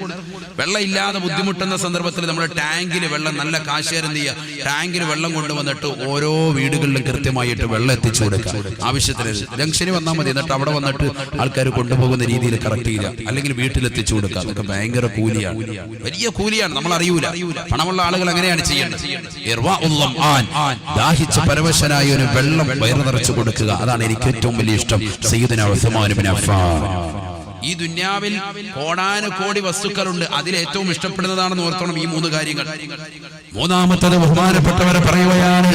A: വെള്ളം ഇല്ലാതെ ബുദ്ധിമുട്ടുന്ന സന്ദർഭത്തിൽ നമ്മുടെ ടാങ്കിൽ വെള്ളം, നല്ല കാശുകാർ എന്ത് ചെയ്യുക, ടാങ്കിൽ വെള്ളം കൊണ്ടുവന്നിട്ട് ഓരോ വീടുകളിലും കൃത്യമായിട്ട് വെള്ളം എത്തിച്ചു കൊടുക്കുക. ആവശ്യത്തിന് ജംഗ്ഷന് വന്നാൽ മതി, എന്നിട്ട് അവിടെ വന്നിട്ട് ആൾക്കാർ കൊണ്ടുപോകുന്ന രീതിയിൽ കറക്റ്റ് ചെയ്യുക, അല്ലെങ്കിൽ വീട്ടിലെത്തിച്ചു കൊടുക്കുക. അതൊക്കെ ഭയങ്കര കൂലിയാണ്, വലിയ കൂലിയാണ്, നമ്മൾ അറിയൂല. പണമുള്ള ആളുകൾ അങ്ങനെയാണ് ചെയ്യേണ്ടത്.
B: ദാഹിച്ച് പരവശനായ ഒരു വെള്ളം വയറ് നിറച്ചു കൊടുക്കുക. അതാണ് എനിക്ക് ഏറ്റവും വലിയ ഇഷ്ടം. സയ്യിദുനാ ഉസ്മാൻ ഇബ്നു അഫ്ഫാൻ.
A: ഈ ദുന്യാവിൽ കോടാനുകോടി വസ്തുക്കളുണ്ട്, അതിലേറ്റവും ഇഷ്ടപ്പെടുന്നതാണെന്ന് ഓർത്തോണം ഈ 3 കാര്യങ്ങൾ.
B: മൂന്നാമത്തത് ബഹുമാനപ്പെട്ടവരെ പറയുകയാണ്,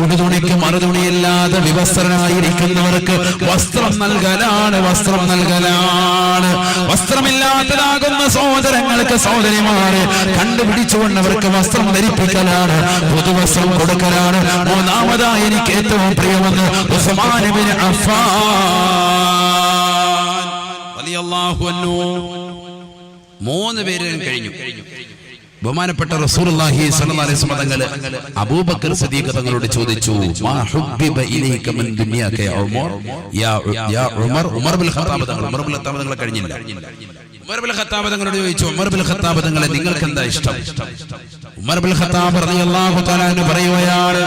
B: ഉടുതുണിക്ക് മറുതുണിയില്ലാതെ വിവസ്ത്രനായിരിക്കുന്നവർക്ക് വസ്ത്രം നൽകലാണ്, വസ്ത്രം നൽകലാണ്. വസ്ത്രമില്ലാത്തതാകുന്ന സഹോദരങ്ങൾക്ക്, സഹോദരിമാരെ കണ്ടുപിടിച്ചുകൊണ്ട് അവർക്ക് വസ്ത്രം ധരിപ്പിക്കലാണ്, പുതുവസ്ത്രം കൊടുക്കലാണ്. മൂന്നാമതായി എനിക്ക് ഏറ്റവും പ്രിയമെന്ന് ഉസ്മാൻ ഇബ്നു അഫ്ഫാൻ
A: റളിയല്ലാഹു അൻഹു. 3 പേര് കഴിഞ്ഞു. ബഹുമാനപ്പെട്ട റസൂലുള്ളാഹി സ്വല്ലല്ലാഹു അലൈഹി വസല്ലം തങ്ങൾ അബൂബക്കർ സിദ്ദീഖ് തങ്ങളോട് ചോദിച്ചു, മാ ഹുബ്ബിബ ഇലൈക മിൻ ദുനിയാക യാ ഉമർ, യാ ഉമർ. ഉമർ ബിൻ ഖത്താബ് തങ്ങൾ കഴിഞ്ഞില്ല. ഉമർ ബിൻ ഖത്താബ് തങ്ങളോട് ചോദിച്ചു, ഉമർ ബിൻ ഖത്താബ് തങ്ങളെ നിങ്ങൾക്ക് എന്താ ഇഷ്ടം? ഉമർ ബിൻ ഖത്താബ് റളിയല്ലാഹു തആല അൻഹു പറയുകയാണ്,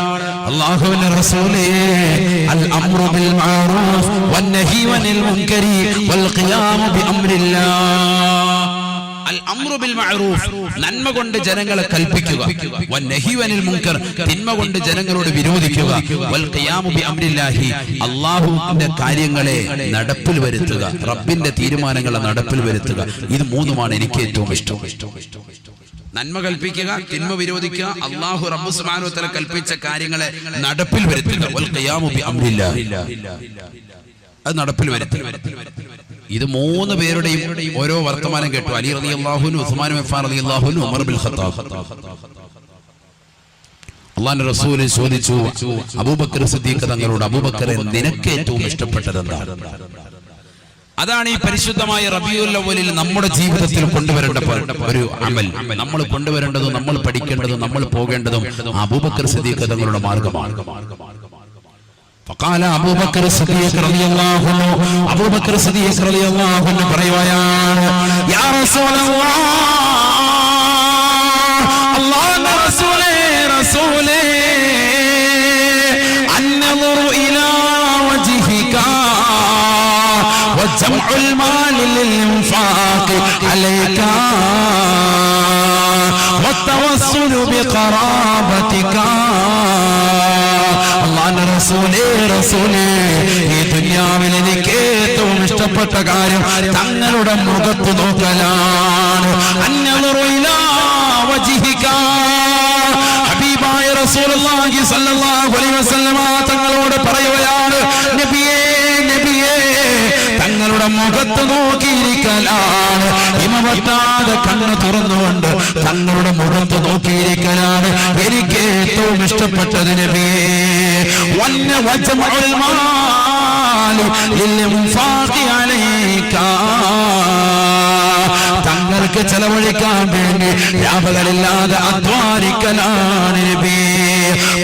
A: അല്ലാഹുവിന്റെ റസൂലേ, അൽ അംറു ബിൽ മഅറൂഫ് വന്നഹി അനിൽ മുൻകരി വൽ ഖിയാമു ബി അംരില്ലാഹ്. അൽ അംറു ബിൽ മഅറൂഫ്, നന്മ കൊണ്ട് ജനങ്ങളെ കൽപ്പിക്കുക, വന്നഹി അനിൽ മുൻകർ, തിന്മ കൊണ്ട് ജനങ്ങളോട് വിരോധിക്കുക, വൽ ഖിയാമു ബി അംരില്ലാഹി, അല്ലാഹുവിന്റെ കാര്യങ്ങളെ നടപ്പിൽ വരുത്തുക, റബ്ബിന്റെ തീരുമാനങ്ങളെ നടപ്പിൽ വരുത്തുക. ഇത് 3മാണ് എനിക്ക് ഏറ്റവും ഇഷ്ടം. നന്മ കൽപ്പിക്കുക, തിന്മ വിരോധിക്കുക, അല്ലാഹു റബ്ബ് സുബ്ഹാനഹു വ തആല കൽപ്പിച്ച കാര്യങ്ങളെ നടപ്പിൽ വരുത്തുക, വൽ ഖിയാമു ബി അംരില്ലാഹി, അത് നടപ്പിൽ വരുത്തുക. ഇത് 3 പേരുടെയും ഓരോ വർത്തമാനം കേട്ടു. അലി റളിയല്ലാഹു അൻഹു, ഉസ്മാൻ ഇബ്നു അഫ്ഫാൻ റളിയല്ലാഹു അൻഹു, ഉമർ ബിൻ ഖത്താബ്. അല്ലാഹുവിന്റെ റസൂൽ ചോദിച്ചു അബൂബക്കർ സിദ്ദീഖ് തങ്ങളോട്, അബൂബക്കറെ നിനക്ക് ഏറ്റവും ഇഷ്ടപ്പെട്ടത് എന്താണ്? അതാണ് ഈ പരിശുദ്ധമായ റബീഉൽ അവ്വലിൽ നമ്മുടെ ജീവിതത്തിൽ കൊണ്ടുവരേണ്ട ഒരു അമൽ. നമ്മൾ കൊണ്ടുവരേണ്ടതും നമ്മൾ പഠിക്കേണ്ടതും നമ്മൾ പോകേണ്ടതും അബൂബക്കർ സിദ്ദീഖ് തങ്ങളുടെ മാർഗമാണ്.
B: فقال أبو بكر الصديق رضي الله عنه, أبو بكر الصديق رضي الله عنه പറയുകയാണ്, يا رسول الله, അല്ലാഹുവിന്റെ റസൂലേ, റസൂലേ, النظر إلى وجهك وجمع المال للإنفاق عليك والتوسل بقرابتك. അല്ലാഹുവിന്റെ റസൂലേ, റസൂലേ, ഈ ദുനിയാവിൽ എനിക്ക് ഏറ്റവും ഇഷ്ടപ്പെട്ട കാര്യം തങ്ങളുടെ മുഖത്ത് നോക്കലാണ്. അന്നദറു ഇലാ വജ്ഹിക. ഹബീബായ റസൂലുള്ളാഹി സ്വല്ലല്ലാഹു അലൈഹി വസല്ലമ തങ്ങളോട് പറയുകയാണ്, നബിയേ, നബിയേ, തങ്ങളുടെ മുഖത്ത് നോക്കിയിരിക്കലാണ്. ഹിമവറ്റാതെ കണ്ണ് തുറന്നുകൊണ്ട് തങ്ങളുടെ മുഖത്ത് നോക്കിയിരിക്കലാണ് എനിക്ക് ഏറ്റവും ഇഷ്ടപ്പെട്ടത് നബിയേ. മാലി ലിൽഇൻഫാഖി അലൈക. തങ്ങൾക്ക് ചെലവഴിക്കാൻ വേണ്ടി രാപകലില്ലാതെ അധ്വാനിക്കലാണ് നബി.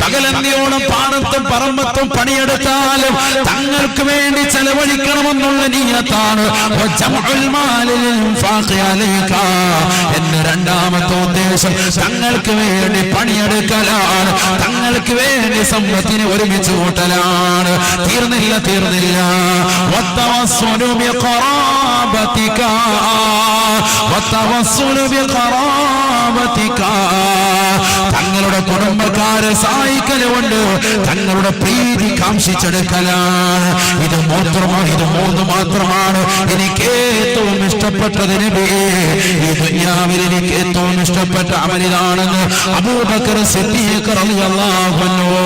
B: പകലന്തിയോളം പാടത്തും പറമ്പത്തും പണിയെടുത്താലും തങ്ങൾക്ക് വേണ്ടി ചെലവഴിക്കണമെന്നുള്ള നിയ്യത്താണ് എന്റെ രണ്ടാമത്തെ ഉദ്ദേശം. തങ്ങൾക്ക് വേണ്ടി പണിയെടുക്കലാണ്, തങ്ങൾക്ക് വേണ്ടി സമ്പത്തിനെ ഒരുമിച്ച് കൂട്ടലാണ്. തീർന്നില്ല. തങ്ങളുടെ കുടുംബക്കാരെ സഹായിക്കലുകൊണ്ട് തങ്ങളുടെ പ്രീതി കാംക്ഷിച്ചെടുക്കലാണ്. ഇത് മൂന്ന് മാത്രമാണ് എനിക്ക് ഏറ്റവും ഇഷ്ടപ്പെട്ടത് നബിയേ. ഈ ദുനിയാവിൽ എനിക്ക് ഏറ്റവും ഇഷ്ടപ്പെട്ട അമലിതാണെന്ന് അബൂബക്കർ സിദ്ദീഖ് റളിയല്ലാഹു അൻഹു.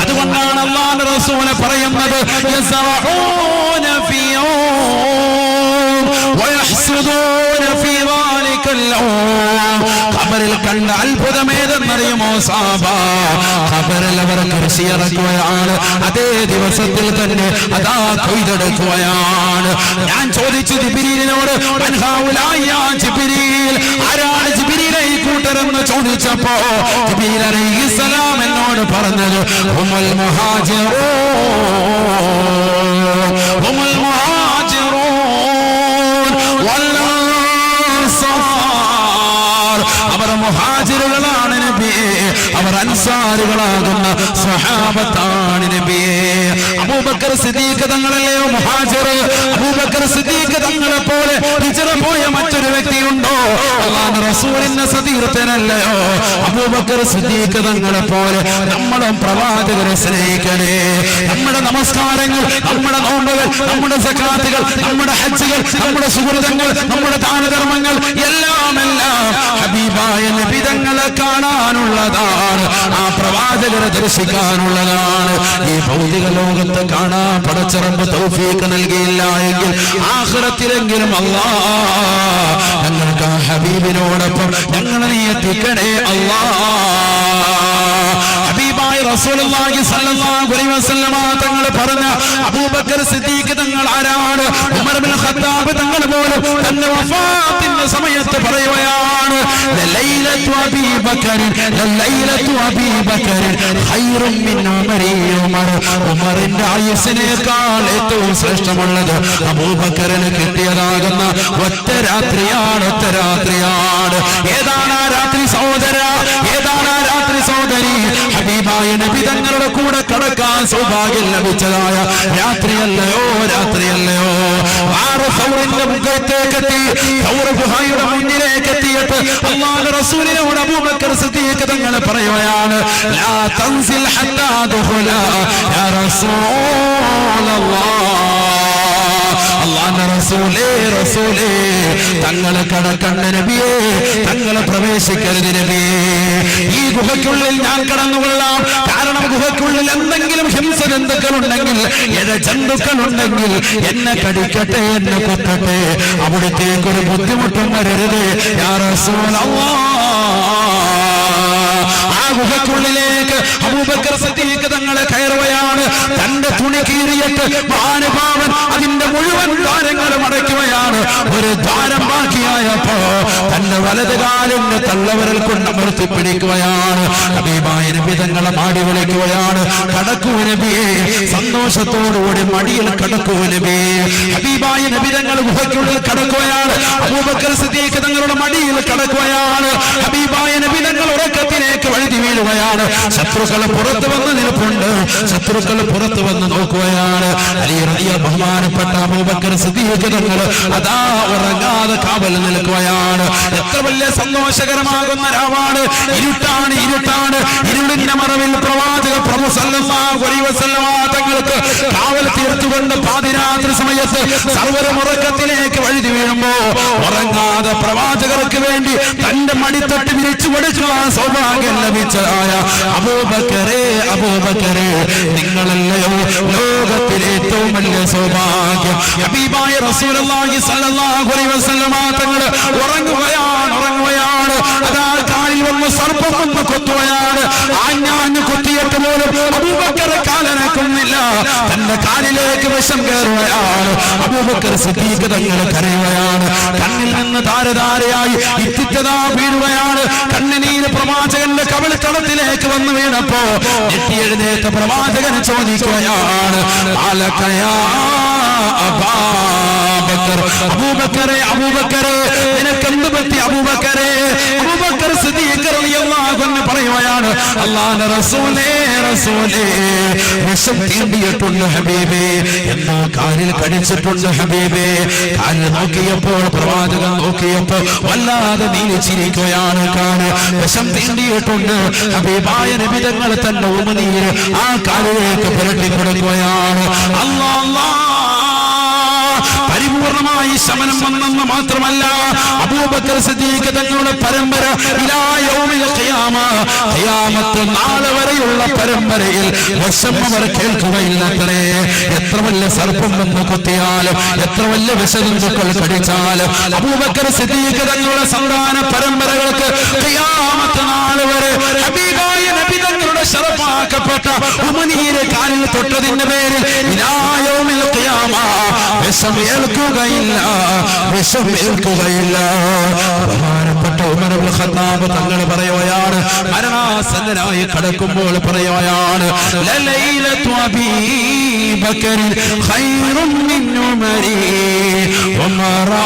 B: അതുകൊണ്ടാണ് അല്ലാഹുവിന്റെ റസൂൽ പറയുന്നത് യസറഊന ഫിയോ വയഹ്സുദൂന ഫീ ദാലിക അൽ-യൗം. ഖബറിൽ കണ്ട അത്ഭുതമേതെന്നറിയുമോ സാബ? ഖബറിൽ അവർ കൃഷി ഇറക്കുകയാണ്, അതേ ദിവസത്തിൽ തന്നെ അതാ കൊയ്തെടുക്കുകയാണ്. ഞാൻ ചോദിച്ചു ജിബ്രീലിനോട്, ആരാണ് ജിബ്രീലെ ഈ കൂട്ടരെന്ന് ചോദിച്ചപ്പോ ജിബ്രീൽ അലൈഹിസ്സലാം എന്നോട് പറഞ്ഞത് ഹുമുൽ മുഹാജിറൂൻ വൽ അൻസാർ. അവർ മുഹാജിറുകളാണ് നബിയേ, അവർ അൻസാറുകളാകുന്ന സ്വഹാബത്താണ് നബിയേ. അബൂബക്കർ സിദ്ദീഖ് തങ്ങളല്ലയോ മുഹാജിർ? അബൂബക്കർ സിദ്ദീഖ് തങ്ങളെ പോലെ ഹിജ്റ പോയ മറ്റൊരു വ്യക്തിയുണ്ടോ? അല്ലാഹുവിന്റെ റസൂലിന്റെ സതീർത്ഥനല്ലയോ അബൂബക്കർ സിദ്ദീഖ് തങ്ങളെ പോലെ? നമ്മളും പ്രവാചകരെ സ്നേഹിക്കണേ. നമ്മുടെ നമസ്കാരങ്ങൾ, നമ്മുടെ നോമ്പുകൾ, നമ്മുടെ സകാത്തുകൾ, നമ്മുടെ ഹജ്ജുകൾ, നമ്മുടെ സുഹൃതങ്ങൾ, നമ്മുടെ ദാനധർമ്മങ്ങൾ എല്ലാം ഹബീബായ നബി തങ്ങളെ കാണാനുള്ളതാണ്, ആ പ്രവാചകരെ ദർശിക്കാനുള്ളതാണ്. ഈ ഭൗതിക ലോകത്ത് കാണാൻ പടച്ചറമ്പ് തൗഫീഖ് നൽകിയില്ല എങ്കിൽ ആഖിറത്തിലെങ്കിലും അല്ലാഹ് ഞങ്ങൾക്ക് ആ ഹബീബിനോടൊപ്പം ഞങ്ങളെ നീ എത്തിക്കണേ അല്ലാഹ്. ഹബീബായ റസൂലുള്ളാഹി സ്വല്ലല്ലാഹു അലൈഹി വസല്ലമ തങ്ങൾ പറഞ്ഞ അബൂബക്കർ സിദ്ദീഖ് തങ്ങൾ ആരാണ്? ഉമർ ഇബ്നുൽ ഖത്താബ് തങ്ങൾ പോലും തന്റെ വഫാത്തിന്റെ സമയത്ത് പറയുകയാണ്, ലൈലത്തു അബീ ബക്കർ ഖൈറും മിൻ ഉമരി. ഉമറിന്റെ ആയുസ്സിനേക്കാൾ ഏറ്റവും ശ്രേഷ്ഠമുള്ളത് അബൂബക്കറിന് കിട്ടിയതാകുന്ന ഒറ്റ രാത്രിയാണ്. ഏതാണ് ആ രാത്രി സഹോദര? ഏതാണ് ആ രാത്രി സഹോദരി? ഹബീബായ നബി തങ്ങളുടെ കൂടെ കടക്കാൻ സൗഭാഗ്യം ലഭിച്ചതായ രാത്രിയല്ലയോ? സൗറിന്റെ മുഖത്തേക്കെത്തി, സൗർ ഗുഹയുടെ മുന്നിലേക്ക് എത്തിയിട്ട് അല്ലാഹുവിന്റെ റസൂലിനോട് അബൂബക്കർ സിദ്ദീഖ് തങ്ങൾ പറയുകയാണ്, ലാ തൻസിൽ ഹത്താ ദുഖുല യാ റസൂലല്ലാഹ്. അല്ലാഹുവിന്റെ റസൂലേ തങ്ങളെ കടക്കണ്ട നബിയേ, തങ്ങളെ പ്രവേശിക്കരുത് നബിയേ. ഈ ഗുഹയ്ക്കുള്ളിൽ ഞാൻ കടന്നുകൊള്ളാം, കാരണം ഗുഹയ്ക്കുള്ളിൽ എന്തെങ്കിലും ഹിംസജന്തുക്കളുണ്ടെങ്കിൽ, ഇഴജന്തുക്കളുണ്ടെങ്കിൽ എന്നെ കടിക്കട്ടെ, എന്നെ കൊത്തട്ടെ, അവിടത്തേക്കൊരു ബുദ്ധിമുട്ടും വരരുത് യാ റസൂലല്ലാഹ്. ആ ഗുഹയ്ക്കുള്ളിലേക്ക് അബൂബക്കർ സിദ്ദീഖ് തങ്ങളെ കയറുകയാണ്. തന്റെ തുണി കീറിയിട്ട് മഹാനുഭാവൻ അതിന്റെ മുഴുവൻ ദ്വാരങ്ങളും അടയ്ക്കുകയാണ്. ഒരു ദ്വാരം ബാക്കിയായപ്പോ തന്റെ വലത് കാലിന്റെ തള്ളവരൽ കൊണ്ട് അമർത്തി പിടിക്കുകയാണ്. ഹബീബായ നബി തങ്ങളെ മാടി വിളിക്കുകയാണ്, കടക്കൂ നബിയേ. സന്തോഷത്തോടുകൂടി മടിയിൽ കടക്കൂ നബിയേ. ഹബീബായ നബി തങ്ങൾ ഗുഹയ്ക്കുള്ളിൽ കടക്കുകയാണ്. അബൂബക്കർ സിദ്ദീഖ് തങ്ങളുടെ മടിയിൽ കടക്കുകയാണ്. ഹബീബായ നബി തങ്ങൾ ഉറക്കത്തിലേക്ക് വഴുതി വീഴുകയാണ്. ശത്രുക്കൾ പുറത്തു വന്ന് നിൽപ്പുണ്ട്, ശത്രുക്കൾ പുറത്തു വന്ന് നോക്കുകയാണ്. അലി റളിയല്ലാഹു ബഹുമാനപ്പെട്ട അബൂബക്കർ സിദ്ദീഖ് തങ്ങൾ അതാ ഉറങ്ങാതെ കാവൽ നിൽക്കുകയാണ്. എത്ര വലിയ സന്തോഷകരമാകുന്ന രാവാണ്! ഇരുട്ടാണ്. ഇരുളിന്റെ മറവിൽ പ്രവാചക പ്രഭു സല്ലല്ലാഹു അലൈഹി വസല്ലമ തങ്ങൾക്ക് കാവൽ തീർത്തുകൊണ്ട് പാതിരാത്രി സമയത്ത് സർവ്വരും ഉറക്കത്തിലേക്ക് വഴുതി വീഴുമ്പോ ഉറങ്ങാതെ പ്രവാചകർക്ക് വേണ്ടി തന്റെ മടിത്തട്ട് വിരിച്ചു കൊടുക്കുവാൻ സൗഭാഗ്യം ലഭിച്ചതായ അബൂബക്കറേ, നിങ്ങളല്ലയോ ലോകത്തിലെ ഏറ്റവും വലിയ സൗഭാഗ്യം. ഹബീബായ റസൂലുള്ളാഹി സ്വല്ലല്ലാഹു അലൈഹി വസല്ലമ തങ്ങൾ ഉറങ്ങുകയാണ്. അതാ കാലിൽ വന്ന് സർപ്പം വന്ന് കൊത്തുകയാണ്. ആഞ്ഞാഞ്ഞ് കൊത്തിയിട്ട് പോലും അബൂബക്കർ കാലനക്കുന്നില്ല. തന്റെ കാലിലേക്ക് വിഷം കയറുകയാണ്. അബൂബക്കർ സിദ്ദീഖ് തങ്ങൾ കരയുകയാണ്. കണ്ണിൽ നിന്ന് ധാരധാരയായി ഇത്തിറ്റതാ വീഴുകയാണ്. കണ്ണുനീര് പ്രവാചകന്റെ കവിളിത്തടത്തിലേക്ക് വന്നു വീണപ്പോ ഞെട്ടി എഴുന്നേറ്റ പ്രവാചകൻ ചോദിക്കുകയാണ്, അബൂബക്കറെ, അബൂബക്കറെ, നിനക്കെന്ത് പറ്റി അബൂബക്കറെ? അബൂബക്കർ സിദ്ദീഖ് റളിയല്ലാഹു അൻഹു പറയുകയാണ്, അല്ലാഹുവിന്റെ റസൂലേ, റസൂലേ, വിഷം തീണ്ടിയിട്ടുണ്ട് ഹബീബേ, എന്നാ കാലിൽ കടിച്ചിട്ടുണ്ട് ഹബീബേ. കാലിൽ നോക്കിയപ്പോൾ, പ്രവാചകൻ നോക്കിയപ്പോൾ വല്ലാതെ നീലിച്ചിരിക്കുകയാണ്. കാല് വിഷം തീണ്ടിയിട്ടുണ്ട്. ഹബീബായ നബി തങ്ങൾ തന്നെ ഉമിനീര് ആ കാലിലേക്ക് പുരട്ടി കൊടുക്കുകയാണ്. പരിപൂർണമായി ശമനം വന്നെന്ന് മാത്രമല്ല, അബൂബക്കർ സിദ്ദീഖ് തങ്ങളുടെ പരമ്പര ഇലാ യൗമിൽ ഖിയാമ, ഖിയാമത്ത് നാളെ വരെയുള്ള പരമ്പരയിൽ വിഷം അവർ കേൾക്കുകയില്ലത്രേ. എത്ര വലിയ സർപ്പം വന്ന് കുത്തിയാലും, എത്ര വലിയ വിഷജന്തുക്കൾ കടിച്ചാലും, അബൂബക്കർ സിദ്ദീഖ് തങ്ങളുടെ സന്താന പരമ്പരകൾക്ക് ഖിയാമത്ത് നാൾ വരെ ഹബീബായ നബി തങ്ങളുടെ ശറഫാക്കപ്പെട്ട ഉമിനീര് കാലിൽ തൊട്ടതിന്റെ പേരിൽ ഇലാ യൗമിൽ ഖിയാമ വിഷം ഏൽക്കുകയില്ല, വിഷം ഏൽക്കുകയില്ല. ബഹുമാനപ്പെട്ട ഉമർ ഇബ്നു ഖത്താബ് തങ്ങൾ പറയുകയാണ്, മരണാസന്നനായി കിടക്കുമ്പോൾ പറയുകയാണ്, ലലൈലതു അബീ ബക്കറിൻ ഖൈറും മിൻ ഉമരി ഉമറാ.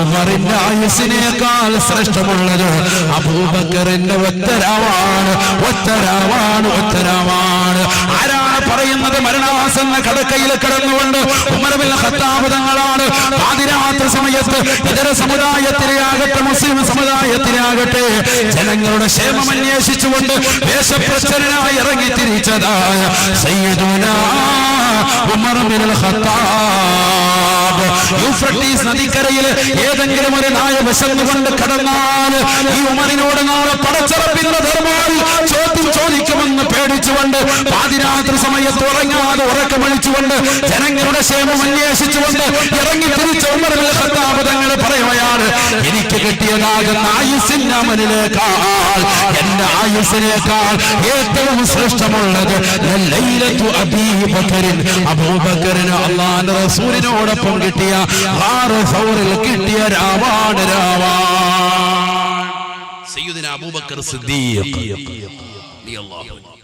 B: ഉമറിന്റെ ആയുസ്സിനേക്കാൾ ശ്രേഷ്ഠമുള്ളത് അബൂബക്കറിന്റെ ഒത്തരാവാണ്, ഒത്തരാവാണ്, ഒത്തരാവാണ്. ആരാണ് പറയുന്നത്? മരണാസന്ന കടക്കയിൽ കിടന്നുകൊണ്ട് ഉമർ ഇബ്നു ഖത്താബ് തങ്ങളാണ്. പാതിരാത്രി സമയത്ത് ഇതര സമുദായത്തിലാകട്ടെ മുസ്ലിം സമുദായത്തിലാകട്ടെ ജനങ്ങളുടെ ക്ഷേമം അന്വേഷിച്ചുകൊണ്ട് വേഷപ്രച്ഛനായി ഇറങ്ങി തിരിച്ചതായ സയ്യിദുനാ ഉമർ ഇബ്നുൽ ഖത്താബ്. യൂഫ്രട്ടീസ് നദിക്കരയിൽ ഏതെങ്കിലും ഒരു നായ വിശന്നുകൊണ്ട് കടന്നാൽ ഈ ഉമറിനോട് നാളെ പടച്ചറപ്പിന്റെ ധർമ്മമായി ചോദ്യം ചോദിക്കുമെന്ന് പേടിച്ചുകൊണ്ട് പാതിരാത്രി സമയത്ത് ഉറങ്ങാതെ ഉറക്കമളിച്ചുകൊണ്ട് ജനങ്ങളുടെ ക്ഷേമം അന്വേഷിച്ചുകൊണ്ട് ഇറങ്ങി തിരിച്ച ഉമർ ഇബ്നുൽ ഖത്താബ് തങ്ങൾ പറയുകയാണ്, എനിക്ക് കിട്ടിയതാകുന്ന ആയുസ്സിന്റെ അമലിനേക്കാൾ, എന്റെ ആയുസ്സിനേക്കാൾ ഏറ്റവും ശ്രേഷ്ഠമുള്ളത് ലൈലത്തു അബീ ബക്കറിൻ, അബൂബക്കറിന് അല്ലാഹുവിന്റെ റസൂലിനോടൊപ്പം കിട്ടിയ ഹാറ് സൗറിൽ കിട്ടിയ രാവാണ്, രാവാണ്.
A: സയ്യിദുനാ അബൂബക്കർ സിദ്ദീഖ് റളിയല്ലാഹു അൻഹു.